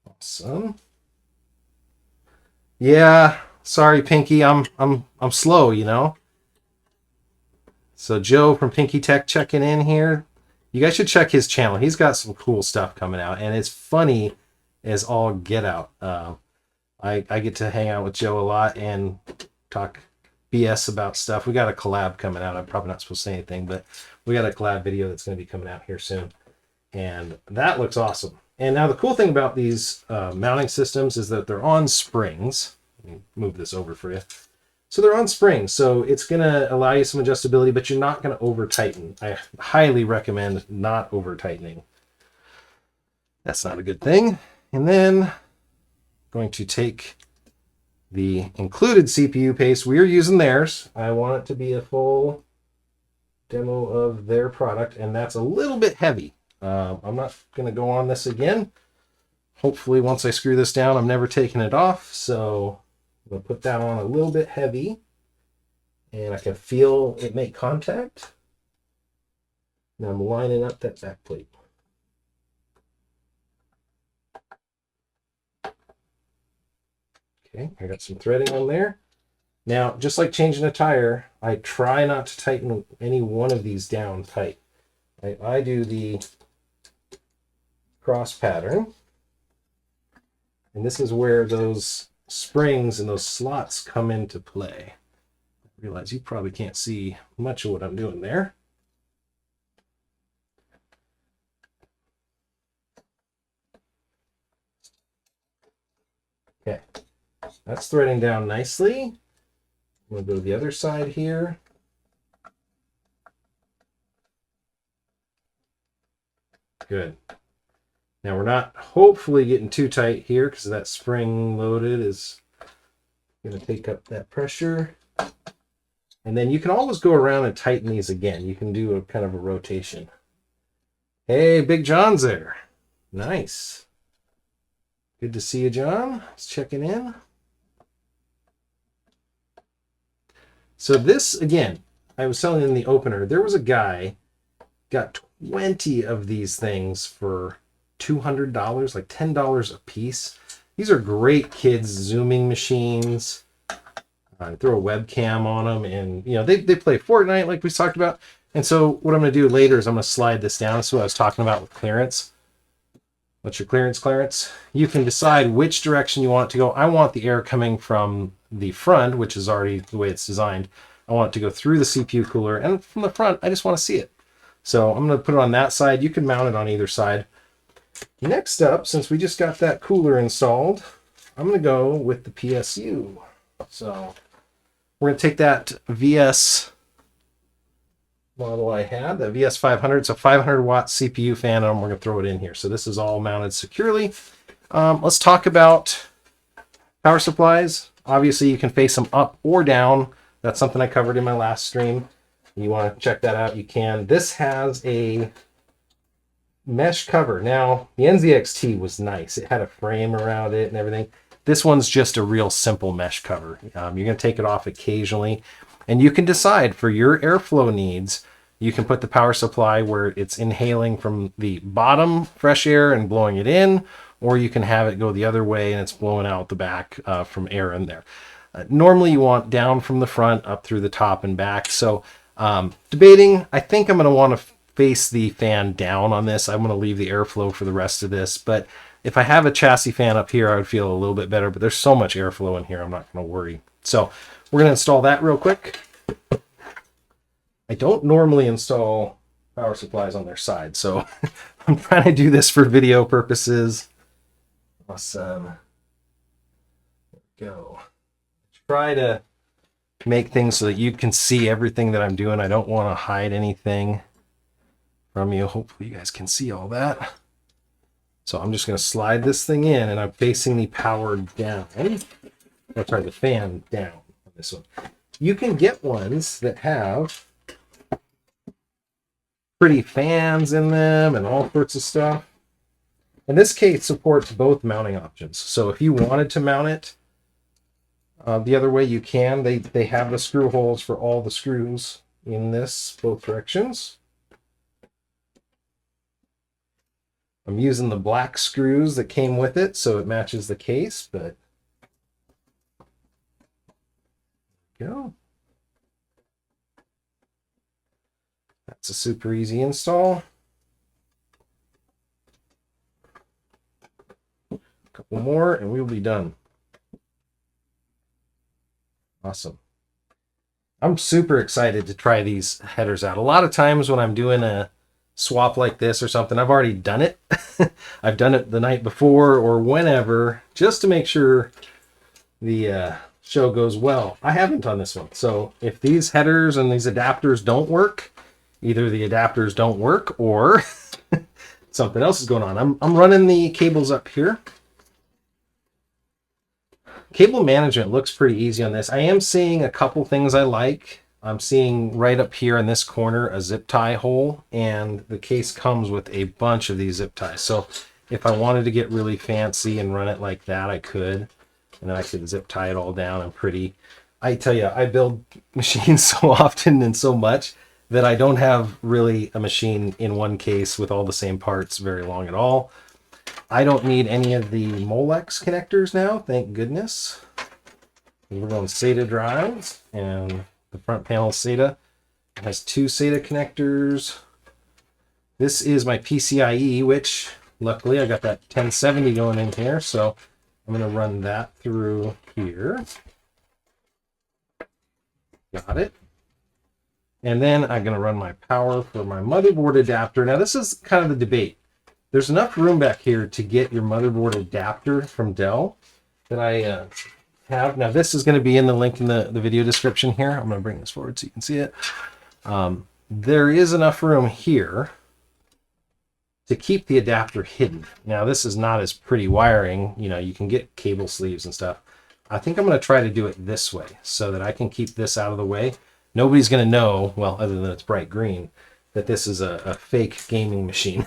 Awesome. Yeah, sorry, Pinky. I'm slow, you know. So Joe from Pinky Tech checking in here. You guys should check his channel. He's got some cool stuff coming out, and it's funny as all get out. I get to hang out with Joe a lot and talk BS about stuff. We got a collab coming out. I'm probably not supposed to say anything, but we got a collab video that's going to be coming out here soon, and that looks awesome. And now the cool thing about these mounting systems is that they're on springs. Let me move this over for you. So they're on springs, so it's going to allow you some adjustability, but you're not going to over tighten. I highly recommend not over tightening. That's not a good thing. And then I'm going to take the included CPU paste. We're using theirs. I want it to be a full demo of their product, and that's a little bit heavy. I'm not going to go on this again. Hopefully once I screw this down, I'm never taking it off. So I'm going to put that on a little bit heavy, and I can feel it make contact. Now I'm lining up that back plate. Okay, I got some threading on there. Now, just like changing a tire, I try not to tighten any one of these down tight. I do the cross pattern. And this is where those springs and those slots come into play. I realize you probably can't see much of what I'm doing there. Okay, that's threading down nicely. We'll go to the other side here. Good. Now we're not hopefully getting too tight here because that spring loaded is going to take up that pressure. And then you can always go around and tighten these again. You can do a kind of a rotation. Hey, Big John's there. Nice. Good to see you, John. He's checking in. So this, again, I was telling in the opener, there was a guy got 20 of these things for $200, like $10 a piece. These are great kids zooming machines. Throw a webcam on them, and you know they play Fortnite like we talked about. And so what I'm going to do later is I'm going to slide this down. That's what I was talking about with clearance. What's your clearance, Clarence? You can decide which direction you want it to go. I want the air coming from the front, which is already the way it's designed. I want it to go through the CPU cooler, and from the front, I just want to see it. So I'm going to put it on that side. You can mount it on either side. Next up, since we just got that cooler installed, I'm going to go with the PSU. So we're going to take that VS model I had, the VS500. It's a 500 watt CPU fan, and we're going to throw it in here. So this is all mounted securely. Let's talk about power supplies. Obviously, you can face them up or down. That's something I covered in my last stream. You want to check that out, you can. This has a mesh cover. Now, the NZXT was nice. It had a frame around it and everything. This one's just a real simple mesh cover. You're going to take it off occasionally, and you can decide for your airflow needs. You can put the power supply where it's inhaling from the bottom fresh air and blowing it in, or you can have it go the other way and it's blowing out the back from air in there. Normally you want down from the front up through the top and back. So debating, I think I'm going to want to face the fan down on this. I'm going to leave the airflow for the rest of this, but if I have a chassis fan up here, I would feel a little bit better, but there's so much airflow in here, I'm not going to worry. So we're going to install that real quick. I don't normally install power supplies on their side, so I'm trying to do this for video purposes. Awesome. There we go. Try to make things so that you can see everything that I'm doing. I don't want to hide anything from you. Hopefully you guys can see all that. So I'm just going to slide this thing in, and I'm facing the power down. Or sorry, the fan down on this one. You can get ones that have pretty fans in them and all sorts of stuff. In this case, supports both mounting options. So if you wanted to mount it the other way, you can. They have the screw holes for all the screws in this, both directions. I'm using the black screws that came with it, so it matches the case, but there we go. That's a super easy install. A couple more and we'll be done. Awesome. I'm super excited to try these headers out. A lot of times when I'm doing a swap like this or something, I've already done it. I've done it the night before or whenever, just to make sure the show goes well. I haven't on this one. So if these headers and these adapters don't work, either the adapters don't work or something else is going on. I'm running the cables up here. Cable management looks pretty easy on this. I am seeing a couple things I like. I'm seeing right up here in this corner a zip tie hole, and the case comes with a bunch of these zip ties. So if I wanted to get really fancy and run it like that, I could. And then I could zip tie it all down and pretty. I tell you, I build machines so often and so much that I don't have really a machine in one case with all the same parts very long at all. I don't need any of the Molex connectors now, thank goodness. We're going SATA drives, and the front panel SATA has two SATA connectors. This is my PCIe, which luckily I got that 1070 going in here, so I'm going to run that through here. Got it. And then I'm going to run my power for my motherboard adapter. Now this is kind of the debate. There's enough room back here to get your motherboard adapter from Dell that I have. Now this is going to be in the link in the video description here. I'm going to bring this forward so you can see it. There is enough room here to keep the adapter hidden. Now this is not as pretty wiring. You know, you can get cable sleeves and stuff. I think I'm going to try to do it this way so that I can keep this out of the way. Nobody's going to know, well, other than it's bright green, that this is a fake gaming machine.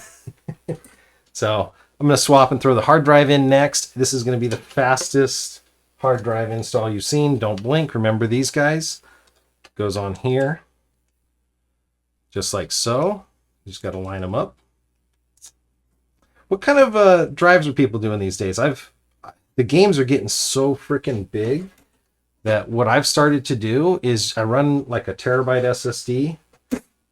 So I'm going to swap and throw the hard drive in next. This is going to be the fastest hard drive install you've seen. Don't blink. Remember these guys. Goes on here. Just like so. You just got to line them up. What kind of drives are people doing these days? The games are getting so freaking big that what I've started to do is I run like a terabyte SSD,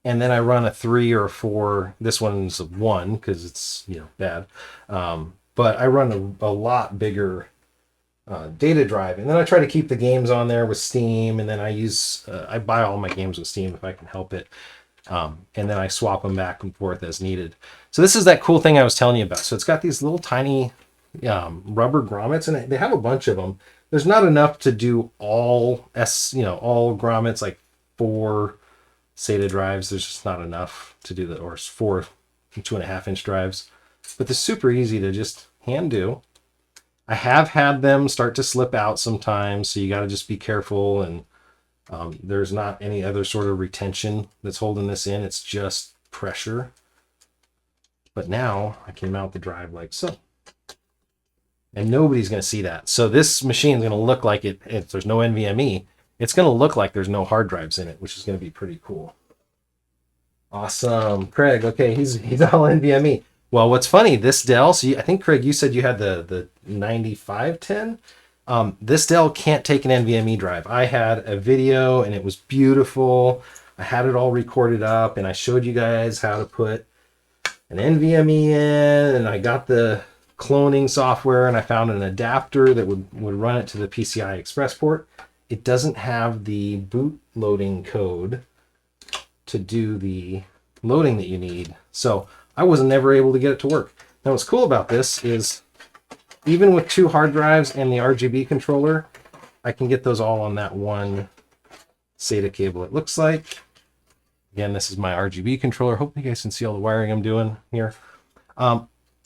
and then I run a 3 or a 4. This one's a 1 because it's, you know, bad. But I run a lot bigger data drive, and then I try to keep the games on there with Steam, and then I buy all my games with Steam if I can help it. And then I swap them back and forth as needed. So this is that cool thing I was telling you about. So it's got these little tiny rubber grommets, and they have a bunch of them. There's not enough to do all all grommets, like 4 SATA drives. There's just not enough to do that, or 4 2.5-inch drives. But they're super easy to just hand do. I have had them start to slip out sometimes, so you got to just be careful. And there's not any other sort of retention that's holding this in. It's just pressure. But now I can mount the drive like so. And nobody's going to see that. So this machine is going to look like if there's no NVMe, it's going to look like there's no hard drives in it, which is going to be pretty cool. Awesome. Craig, okay, he's all NVMe. Well, what's funny, this Dell, so I think, Craig, you said you had the 9510. This Dell can't take an NVMe drive. I had a video and it was beautiful. I had it all recorded up and I showed you guys how to put an NVMe in, and I got the cloning software and I found an adapter that would run it to the PCI Express port. It doesn't have the boot loading code to do the loading that you need. So I was never able to get it to work. Now what's cool about this is even with 2 hard drives and the RGB controller, I can get those all on that one SATA cable, it looks like. Again, this is my RGB controller. Hopefully you guys can see all the wiring I'm doing here.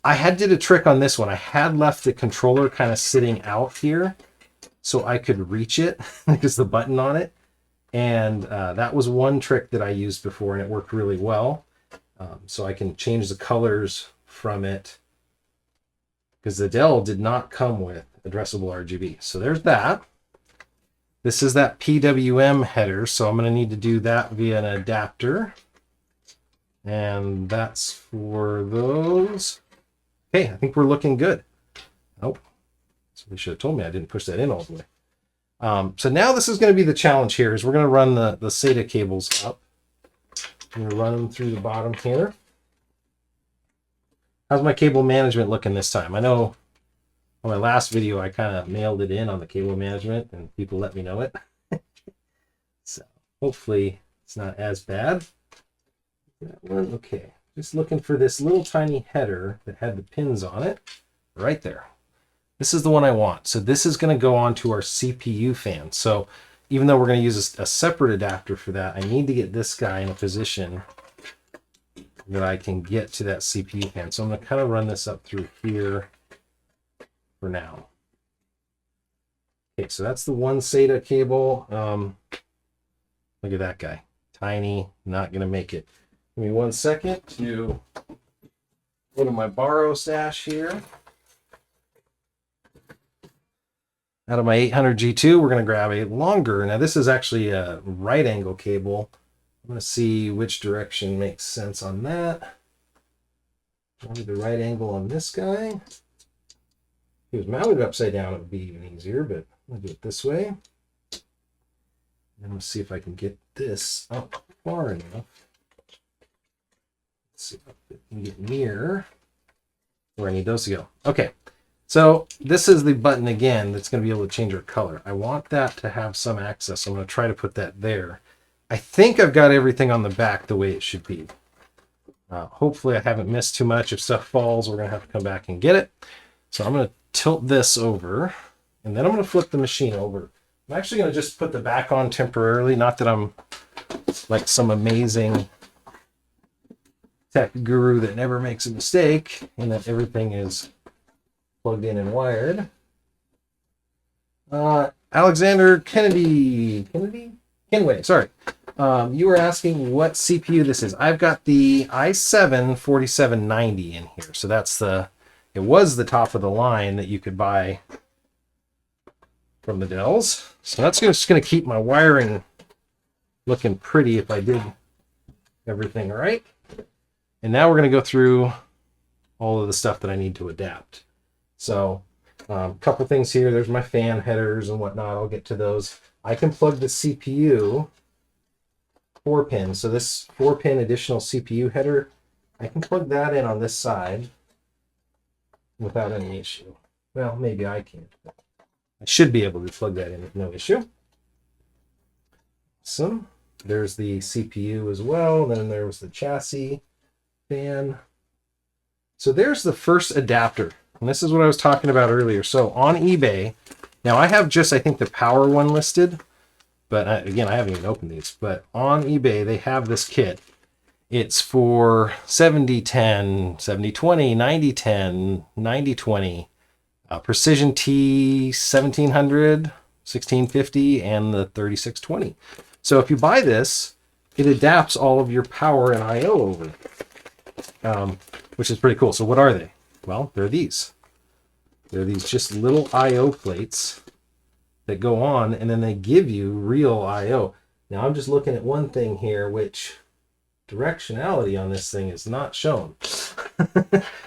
I did a trick on this one. I had left the controller kind of sitting out here so I could reach it because the button on it. And that was one trick that I used before, and it worked really well. So I can change the colors from it because the Dell did not come with addressable RGB. So there's that. This is that PWM header, so I'm going to need to do that via an adapter. And that's for those. Okay, I think we're looking good. Nope. Somebody should have told me I didn't push that in all the way. So now this is going to be the challenge here, is we're going to run the SATA cables up. I'm going to run them through the bottom here. How's my cable management looking this time? I know on my last video I kind of nailed it in on the cable management and people let me know it. So hopefully it's not as bad. That one, okay. Just looking for this little tiny header that had the pins on it. Right there. This is the one I want. So this is going to go onto our CPU fan. So even though we're going to use a separate adapter for that, I need to get this guy in a position that I can get to that CPU fan. So I'm going to kind of run this up through here for now. Okay, so that's the one SATA cable. Look at that guy. Tiny, not going to make it. Give me 1 second to go to my borrow stash here. Out of my 800G2, we're going to grab a longer. Now this is actually a right angle cable. I'm going to see which direction makes sense on that. Maybe the right angle on this guy. If he was mounted upside down, it would be even easier, but I'm going to do it this way. And let's see if I can get this up far enough. Let's see if I can get near where I need those to go. Okay, So this is the button again that's going to be able to change our color. I want that to have some access. So I'm going to try to put that there. I think I've got everything on the back the way it should be. Hopefully I haven't missed too much. If stuff falls, we're going to have to come back and get it. So I'm going to tilt this over, and then I'm going to flip the machine over. I'm actually going to just put the back on temporarily. Not that I'm like some amazing tech guru that never makes a mistake and that everything is plugged in and wired. Alexander Kenway, sorry. You were asking what CPU this is. I've got the i7-4790 in here. So that's it was the top of the line that you could buy from the Dells. So that's just going to keep my wiring looking pretty if I did everything right. And now we're going to go through all of the stuff that I need to adapt. So a couple things here. There's my fan headers and whatnot. I'll get to those. I can plug the CPU 4-pin. So this 4-pin additional CPU header, I can plug that in on this side without any issue. Well, maybe I can't. But I should be able to plug that in with no issue. So there's the CPU as well. Then there was the chassis fan. So there's the first adapter. And this is what I was talking about earlier. So on eBay, now I have just, I think, the power one listed. But again, I haven't even opened these. But on eBay, they have this kit. It's for 7010, 7020, 9010, 9020, Precision T 1700, 1650, and the 3620. So if you buy this, it adapts all of your power and I/O over, which is pretty cool. So what are they? Well, they're these. They're these just little I/O plates that go on, and then they give you real I/O. Now I'm just looking at one thing here, which directionality on this thing is not shown.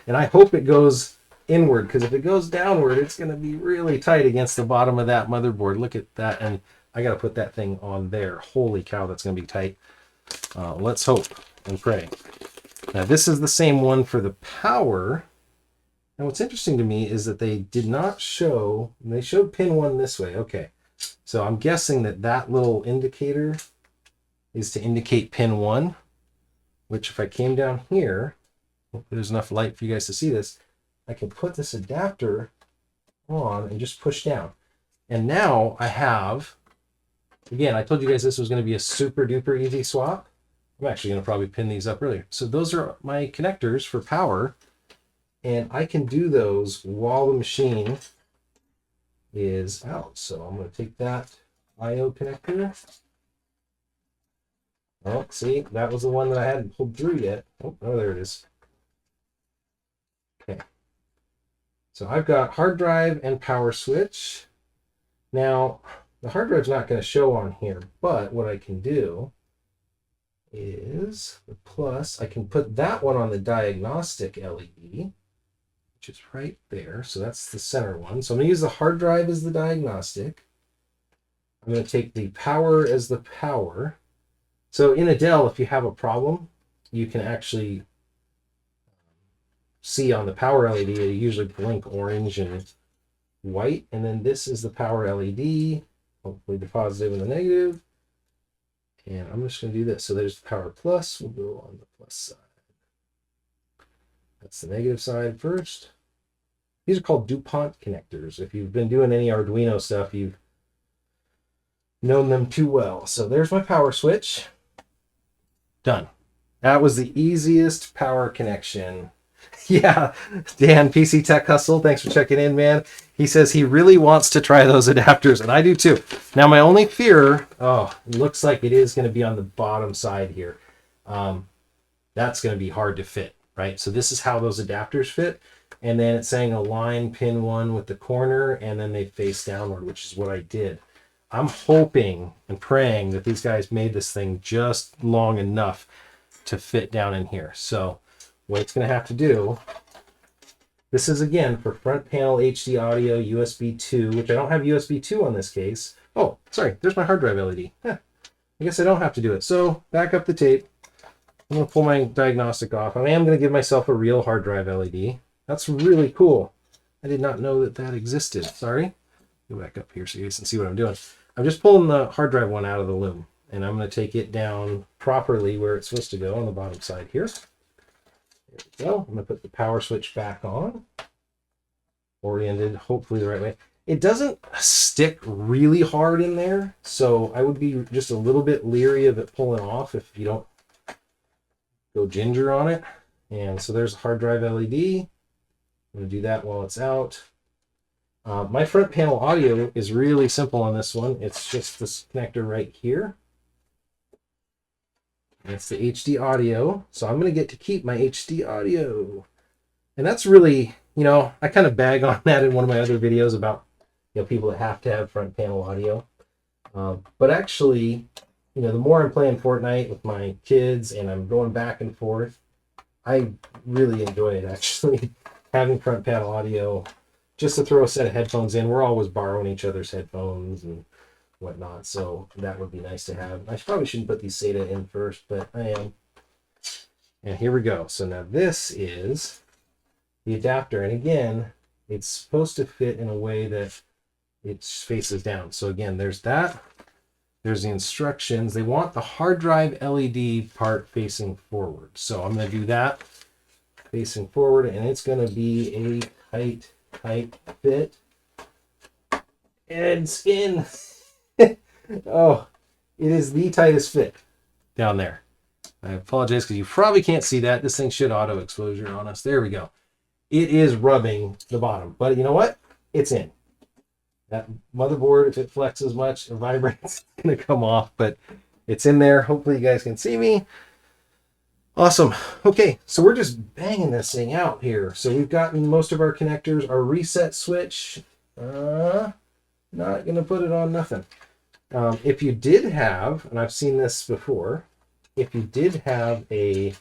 And I hope it goes inward, because if it goes downward, it's going to be really tight against the bottom of that motherboard. Look at that, and I got to put that thing on there. Holy cow, that's going to be tight. Let's hope and pray. Now this is the same one for the power. And what's interesting to me is that they did not show, they showed pin 1 this way. Okay, so I'm guessing that that little indicator is to indicate pin 1, which if I came down here, hopefully there's enough light for you guys to see this, I can put this adapter on and just push down. And now I have, again, I told you guys this was going to be a super duper easy swap. I'm actually going to probably pin these up earlier. So those are my connectors for power. And I can do those while the machine is out. So I'm going to take that I/O connector. Oh, see, that was the one that I hadn't pulled through yet. Oh, there it is. Okay. So I've got hard drive and power switch. Now, the hard drive's not going to show on here, but what I can do is the plus. I can put that one on the diagnostic LED, which is right there. So that's the center one. So I'm going to use the hard drive as the diagnostic. I'm going to take the power as the power. So in a Dell, if you have a problem, you can actually see on the power LED, they usually blink orange and white. And then this is the power LED, hopefully the positive and the negative. And I'm just going to do this. So there's the power plus. We'll go on the plus side. That's the negative side first. These are called DuPont connectors. If you've been doing any Arduino stuff, you've known them too well. So there's my power switch. Done. That was the easiest power connection. Yeah, Dan, PC Tech Hustle, thanks for checking in, man. He says he really wants to try those adapters, and I do too. Now, my only fear, it looks like it is going to be on the bottom side here. That's going to be hard to fit, right? So this is how those adapters fit. And then it's saying align pin 1 with the corner, and then they face downward, which is what I did. I'm hoping and praying that these guys made this thing just long enough to fit down in here. So what it's going to have to do, this is again for front panel HD audio USB 2, which I don't have USB 2 on this case. Oh, sorry, there's my hard drive LED. I guess I don't have to do it. So back up the tape. I'm going to pull my diagnostic off. I am going to give myself a real hard drive LED. That's really cool. I did not know that that existed. Sorry. Go back up here so you guys can see what I'm doing. I'm just pulling the hard drive one out of the loom, and I'm going to take it down properly where it's supposed to go on the bottom side here. There we go. I'm going to put the power switch back on, oriented hopefully the right way. It doesn't stick really hard in there, so I would be just a little bit leery of it pulling off if you don't go ginger on it. And so there's a hard drive LED. I'm going to do that while it's out. My front panel audio is really simple on this one. It's just this connector right here. That's the HD audio. So I'm going to get to keep my HD audio. And that's really, you know, I kind of bag on that in one of my other videos about, you know, people that have to have front panel audio. But actually, you know, the more I'm playing Fortnite with my kids and I'm going back and forth, I really enjoy it, actually, having front panel audio. Just to throw a set of headphones in. We're always borrowing each other's headphones and whatnot, so that would be nice to have. I probably shouldn't put these SATA in first, but I am. And here we go. So now this is the adapter, and again, it's supposed to fit in a way that it faces down. So again, there's that. There's the instructions. They want the hard drive LED part facing forward. So I'm going to do that facing forward, and it's going to be a tight fit. And it's in. Oh, it is the tightest fit down there. I apologize because you probably can't see that. This thing should auto exposure on us. There we go. It is rubbing the bottom, but you know what? It's in. That motherboard, if it flexes much or vibrates, it's going to come off, but it's in there. Hopefully you guys can see me. Awesome. Okay, so we're just banging this thing out here. So we've gotten most of our connectors. Our reset switch, not going to put it on nothing. If you did have, and I've seen this before, if you did have a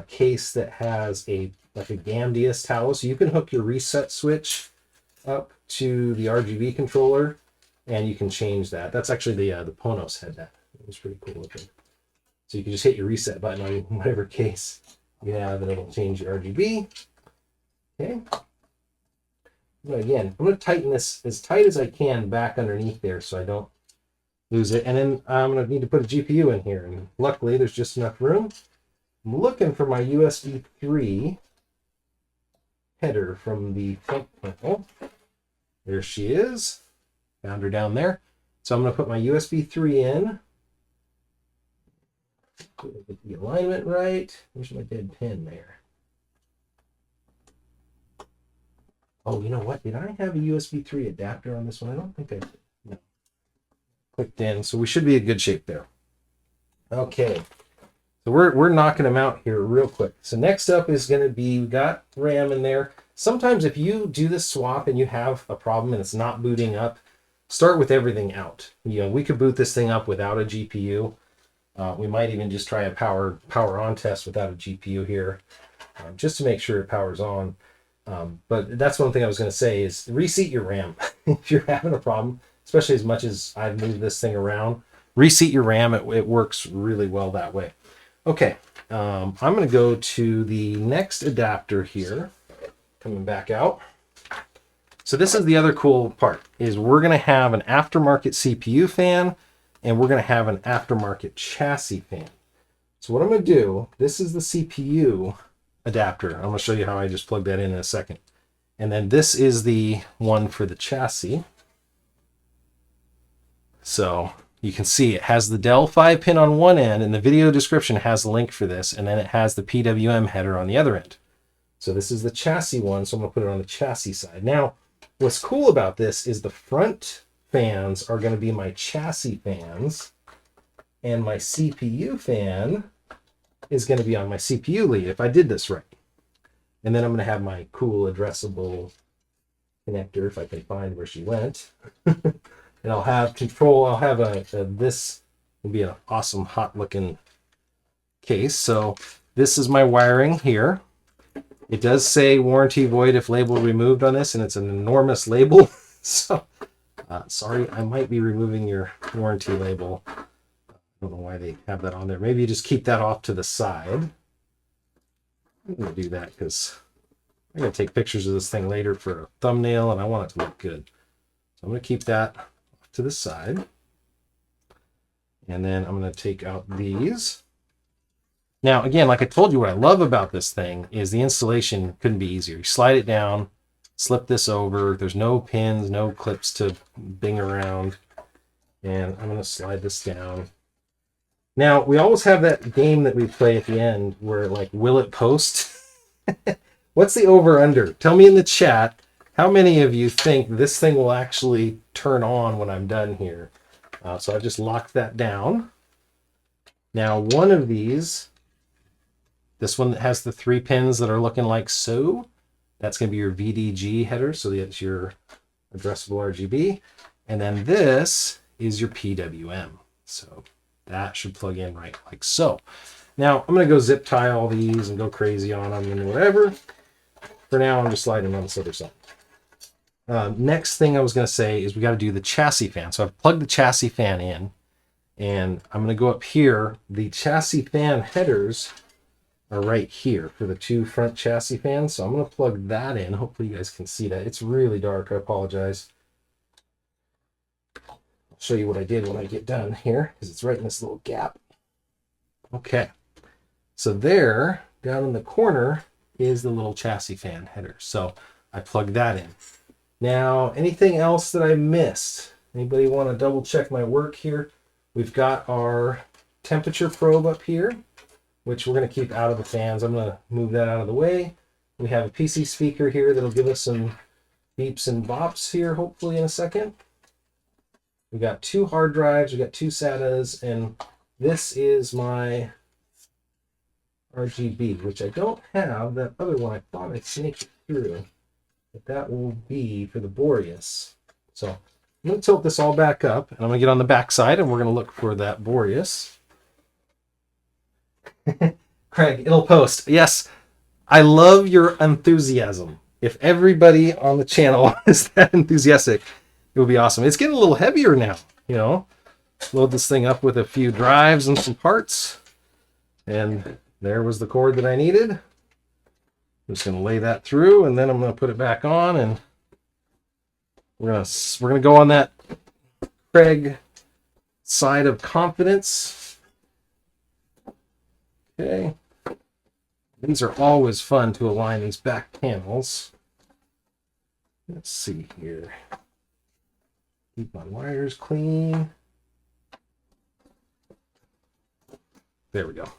case that has like a Gamdias towel, so you can hook your reset switch up to the RGB controller, and you can change that. That's actually the Ponos had that. It was pretty cool looking. So you can just hit your reset button on whatever case you have, and it'll change your RGB. Okay. Again, I'm going to tighten this as tight as I can back underneath there so I don't lose it. And then I'm going to need to put a GPU in here. And luckily, there's just enough room. I'm looking for my USB 3 header from the front panel. There she is. Found her down there. So I'm going to put my USB 3 in. Get the alignment right. Where's my dead pin there? Oh, you know what? Did I have a USB 3 adapter on this one? I don't think I did. No. Clicked in, so we should be in good shape there. Okay. So we're knocking them out here real quick. So next up is going to be, we got RAM in there. Sometimes if you do this swap and you have a problem and it's not booting up, start with everything out. You know, we could boot this thing up without a GPU. We might even just try a power on test without a GPU here, just to make sure it powers on. But that's one thing I was going to say is reseat your RAM. If you're having a problem, especially as much as I've moved this thing around, reseat your RAM. It works really well that way. Okay, I'm going to go to the next adapter here, coming back out. So this is the other cool part, is we're going to have an aftermarket CPU fan, and we're going to have an aftermarket chassis fan. So what I'm going to do, this is the CPU adapter. I'm going to show you how I just plug that in a second. And then this is the one for the chassis. So you can see it has the Dell 5-pin on one end, and the video description has a link for this, and then it has the PWM header on the other end. So this is the chassis one, so I'm going to put it on the chassis side. Now, what's cool about this is the front fans are going to be my chassis fans, and my CPU fan is going to be on my CPU lead if I did this right. And then I'm going to have my cool addressable connector, if I can find where she went. And I'll have control. I'll have this will be an awesome hot looking case. So this is my wiring here. It does say warranty void if label removed on this, and it's an enormous label. So sorry, I might be removing your warranty label. I don't know why they have that on there. Maybe you just keep that off to the side. I'm going to do that because I'm going to take pictures of this thing later for a thumbnail, and I want it to look good. So I'm going to keep that to the side. And then I'm going to take out these. Now, again, like I told you, what I love about this thing is the installation couldn't be easier. You slide it down, slip this over. There's no pins, no clips to bing around. And I'm going to slide this down. Now, we always have that game that we play at the end where, like, will it post? What's the over-under? Tell me in the chat, how many of you think this thing will actually turn on when I'm done here? So I've just locked that down. Now, one of these, this one that has the 3 pins that are looking like so, that's going to be your VDG header, so that's your addressable RGB. And then this is your PWM. So that should plug in right like so. Now, I'm going to go zip tie all these and go crazy on them and whatever. For now, I'm just sliding on this other side. Next thing I was going to say is we got to do the chassis fan. So I've plugged the chassis fan in, and I'm going to go up here. The chassis fan headers are right here for the 2 front chassis fans. So I'm going to plug that in. Hopefully you guys can see that. It's really dark. I apologize. I'll show you what I did when I get done here, because it's right in this little gap. Okay. So there, down in the corner, is the little chassis fan header. So I plugged that in. Now, anything else that I missed? Anybody want to double check my work here? We've got our temperature probe up here, which we're going to keep out of the fans. I'm going to move that out of the way. We have a PC speaker here that'll give us some beeps and bops here, hopefully in a second. We got 2 hard drives, we got 2 SATAs, and this is my RGB, which I don't have. That other one, I thought I'd snake it through. But that will be for the Boreas. So I'm going to tilt this all back up, and I'm going to get on the back side, and we're going to look for that Boreas. Craig, it'll post. Yes, I love your enthusiasm. If everybody on the channel is that enthusiastic, it would be awesome. It's getting a little heavier now, you know. Load this thing up with a few drives and some parts. And there was the cord that I needed. I'm just going to lay that through, and then I'm going to put it back on, and we're going to go on that Craig side of confidence. Okay. These are always fun to align, these back panels. Let's see here. Keep my wires clean. There we go.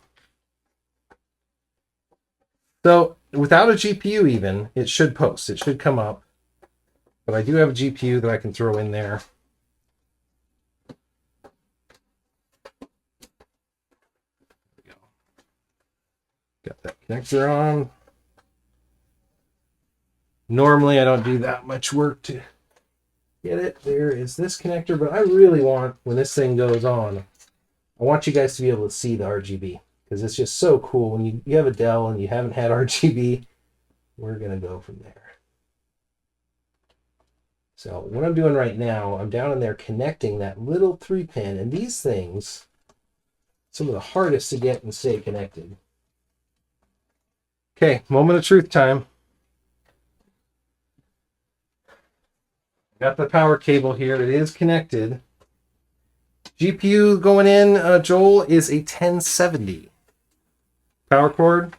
So without a GPU even, it should post. It should come up. But I do have a GPU that I can throw in there. There we go. Got that connector on. Normally I don't do that much work to get it. There is this connector, but I really want, when this thing goes on, I want you guys to be able to see the RGB, because it's just so cool. When you have a Dell and you haven't had RGB, we're going to go from there. So what I'm doing right now, I'm down in there connecting that little 3-pin, and these things, some of the hardest to get and stay connected. Okay, moment of truth time. Got the power cable here. It is connected. GPU going in, Joel, is a 1070. Power cord.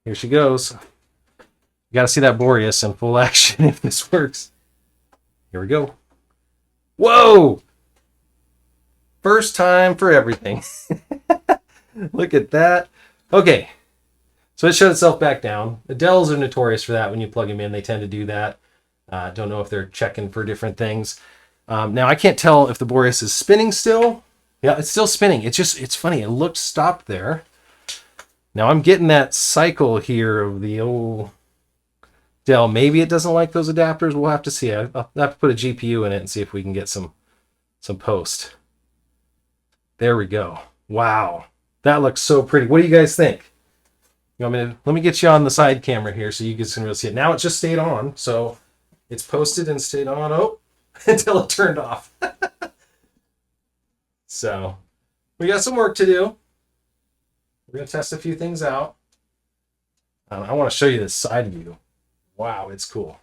Here she goes. You got to see that Boreas in full action if this works. Here we go. Whoa! First time for everything. Look at that. Okay. So it shut itself back down. The Dells are notorious for that. When you plug them in, they tend to do that. Don't know if they're checking for different things. Now, I can't tell if the Boreas is spinning still. Yeah, it's still spinning. It's funny. It looked stopped there. Now, I'm getting that cycle here of the old Dell. Maybe it doesn't like those adapters. We'll have to see. I'll have to put a GPU in it and see if we can get some post. There we go. Wow. That looks so pretty. What do you guys think? You want me to, let me get you on the side camera here so you guys can really see it. Now it just stayed on, so it's posted and stayed on. Oh, until it turned off. So we got some work to do. We're going to test a few things out. I want to show you this side view. Wow, it's cool.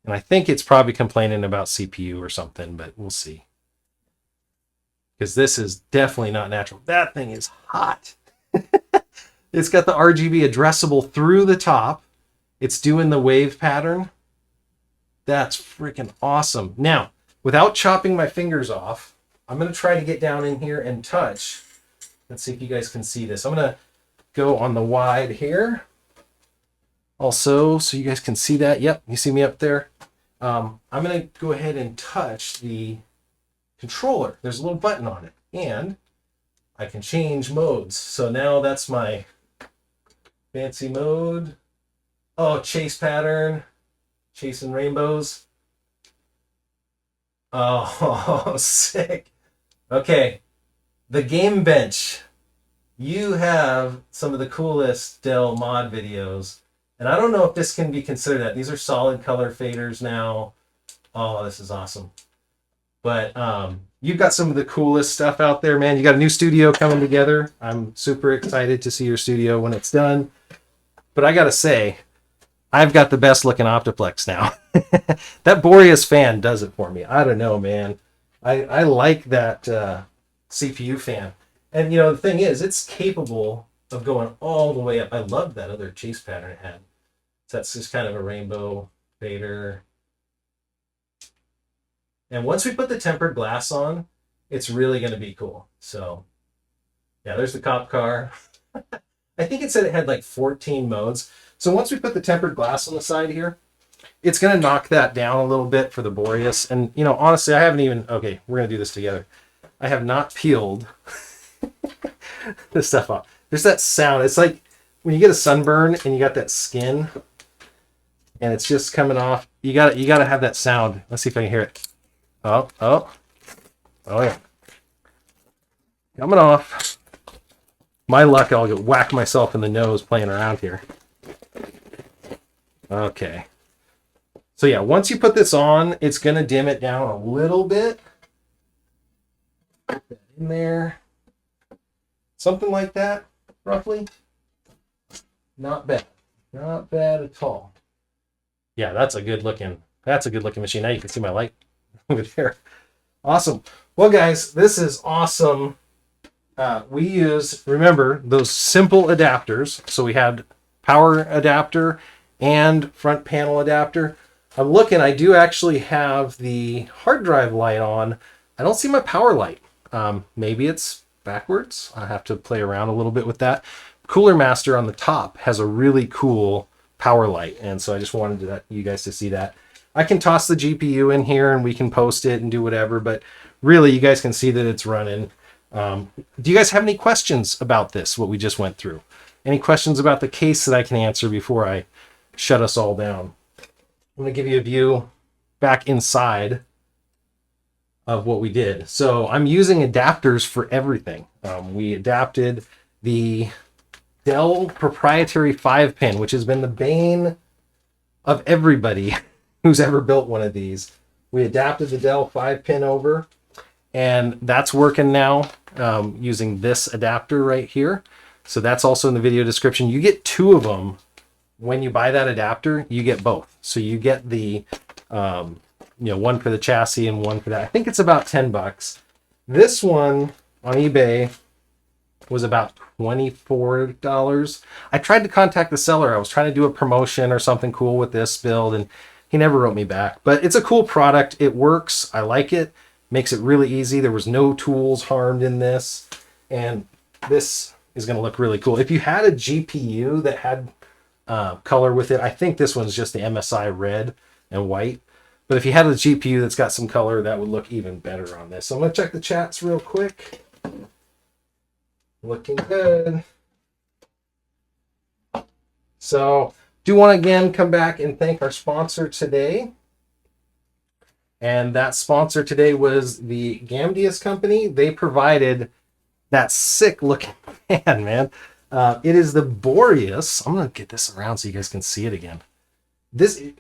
And I think it's probably complaining about CPU or something, but we'll see. Because this is definitely not natural. That thing is hot. It's got the RGB addressable through the top. It's doing the wave pattern. That's freaking awesome. Now, without chopping my fingers off, I'm going to try to get down in here and touch. Let's see if you guys can see this. I'm going to go on the wide here. Also, so you guys can see that. Yep, you see me up there. I'm going to go ahead and touch the controller. There's a little button on it, and I can change modes. So now that's my fancy mode. Oh, chase pattern, chasing rainbows. Oh, sick. Okay, the game bench. You have some of the coolest Dell mod videos. And I don't know if this can be considered that. These are solid color faders now. Oh, this is awesome. But you've got some of the coolest stuff out there, man. You got a new studio coming together. I'm super excited to see your studio when it's done. But I got to say, I've got the best looking Optiplex now. That Boreas fan does it for me. I don't know, man. I like that CPU fan. And, you know, the thing is, it's capable of going all the way up. I love that other chase pattern it had. So that's just kind of a rainbow fader. And once we put the tempered glass on, it's really going to be cool. So, yeah, there's the cop car. I think it said it had like 14 modes. So once we put the tempered glass on the side here, it's going to knock that down a little bit for the Boreas. And, you know, honestly, I haven't even... Okay, we're going to do this together. I have not peeled this stuff off. There's that sound. It's like when you get a sunburn and you got that skin and it's just coming off. You got to have that sound. Let's see if I can hear it. Oh yeah. Coming off. My luck, I'll get whack myself in the nose playing around here. Okay. So yeah, once you put this on, it's going to dim it down a little bit. Put that in there. Something like that, roughly. Not bad. Not bad at all. Yeah, that's a good looking machine. Now you can see my light over there. Awesome. Well, guys, this is awesome. We use, remember, those simple adapters. So we had power adapter and front panel adapter. I'm looking, I do actually have the hard drive light on. I don't see my power light. Maybe it's backwards. I have to play around a little bit with that. Coolermaster on the top has a really cool power light, and so I just wanted you guys to see that. I can toss the GPU in here and we can post it and do whatever, but really you guys can see that it's running. Do you guys have any questions about this, what we just went through? Any questions about the case that I can answer before I shut us all down? I'm going to give you a view back inside of what we did. So I'm using adapters for everything. We adapted the Dell proprietary 5-pin, which has been the bane of everybody who's ever built one of these. We adapted the Dell 5-pin over, and that's working now using this adapter right here. So that's also in the video description. You get two of them. When you buy that adapter, you get both. So you get the one for the chassis and one for that. I think it's about $10. This one on eBay was about $24. I tried to contact the seller. I was trying to do a promotion or something cool with this build, and he never wrote me back. But it's a cool product. It works. I like it. Makes it really easy. There was no tools harmed in this, and this is going to look really cool. If you had a GPU that had color with it, I think this one's just the MSI red and white. But if you had a GPU that's got some color, that would look even better on this. So I'm going to check the chats real quick. Looking good. So do want to again come back and thank our sponsor today. And that sponsor today was the Gamdias company. They provided that sick looking fan, man. It is the Boreas. I'm going to get this around so you guys can see it again.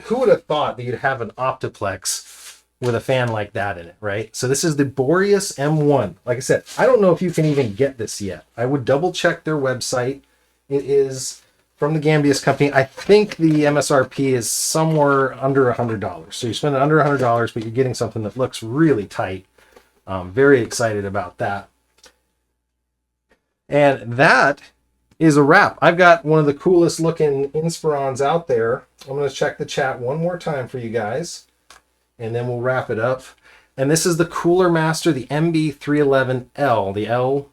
Who would have thought that you'd have an Optiplex with a fan like that in it, right? So this is the Boreas M1. Like I said, I don't know if you can even get this yet. I would double check their website. It is from the Gamdias company. I think the MSRP is somewhere under $100. So you're spending under $100, but you're getting something that looks really tight. Very excited about that. And that is a wrap. I've got one of the coolest looking Inspirons out there. I'm going to check the chat one more time for you guys, and then we'll wrap it up. And this is the Coolermaster, the MB311L. The L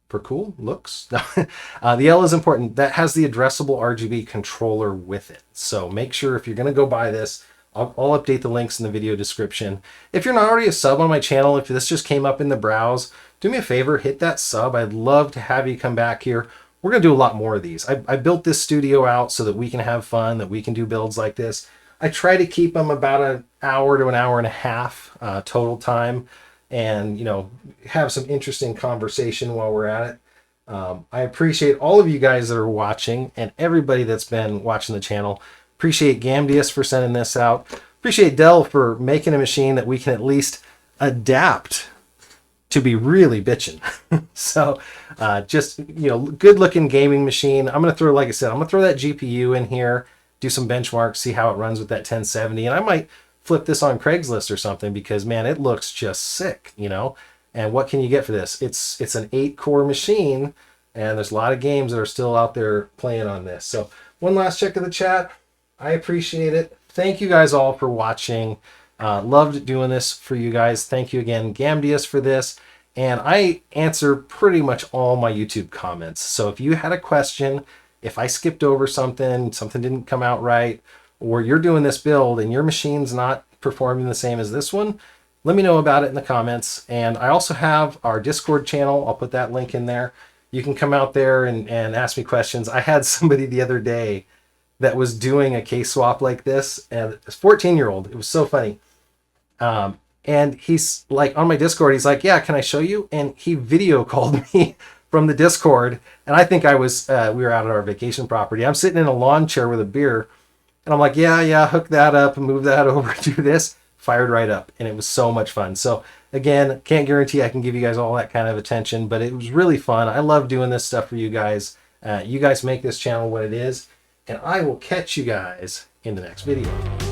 for cool looks. The L is important. That has the addressable RGB controller with it. So make sure if you're going to go buy this, I'll update the links in the video description. If you're not already a sub on my channel, if this just came up in the browse, do me a favor, hit that sub. I'd love to have you come back here. We're going to do a lot more of these. I built this studio out so that we can have fun, that we can do builds like this. I try to keep them about an hour to an hour and a half total time, and, you know, have some interesting conversation while we're at it. I appreciate all of you guys that are watching and everybody that's been watching the channel. Appreciate Gamdias for sending this out. Appreciate Dell for making a machine that we can at least adapt to be really bitching. So just, you know, good looking gaming machine. I'm going to throw, like I said, I'm going to throw that GPU in here, do some benchmarks, see how it runs with that 1070. And I might flip this on Craigslist or something because, man, it looks just sick, you know. And what can you get for this? It's an 8-core machine, and there's a lot of games that are still out there playing on this. So one last check of the chat. I appreciate it. Thank you guys all for watching. Loved doing this for you guys. Thank you again, Gamdias, for this. And I answer pretty much all my YouTube comments. So if you had a question, if I skipped over something didn't come out right, or you're doing this build and your machine's not performing the same as this one, let me know about it in the comments. And I also have our Discord channel. I'll put that link in there. You can come out there and ask me questions. I had somebody the other day that was doing a case swap like this, and it's a 14-year-old. It was so funny. And he's like, on my Discord, he's like, yeah, can I show you? And he video called me from the Discord. And I think I was, we were out at our vacation property. I'm sitting in a lawn chair with a beer, and I'm like, yeah, hook that up and move that over, do this. Fired right up. And it was so much fun. So again, can't guarantee I can give you guys all that kind of attention, but it was really fun. I love doing this stuff for you guys. You guys make this channel what it is. And I will catch you guys in the next video.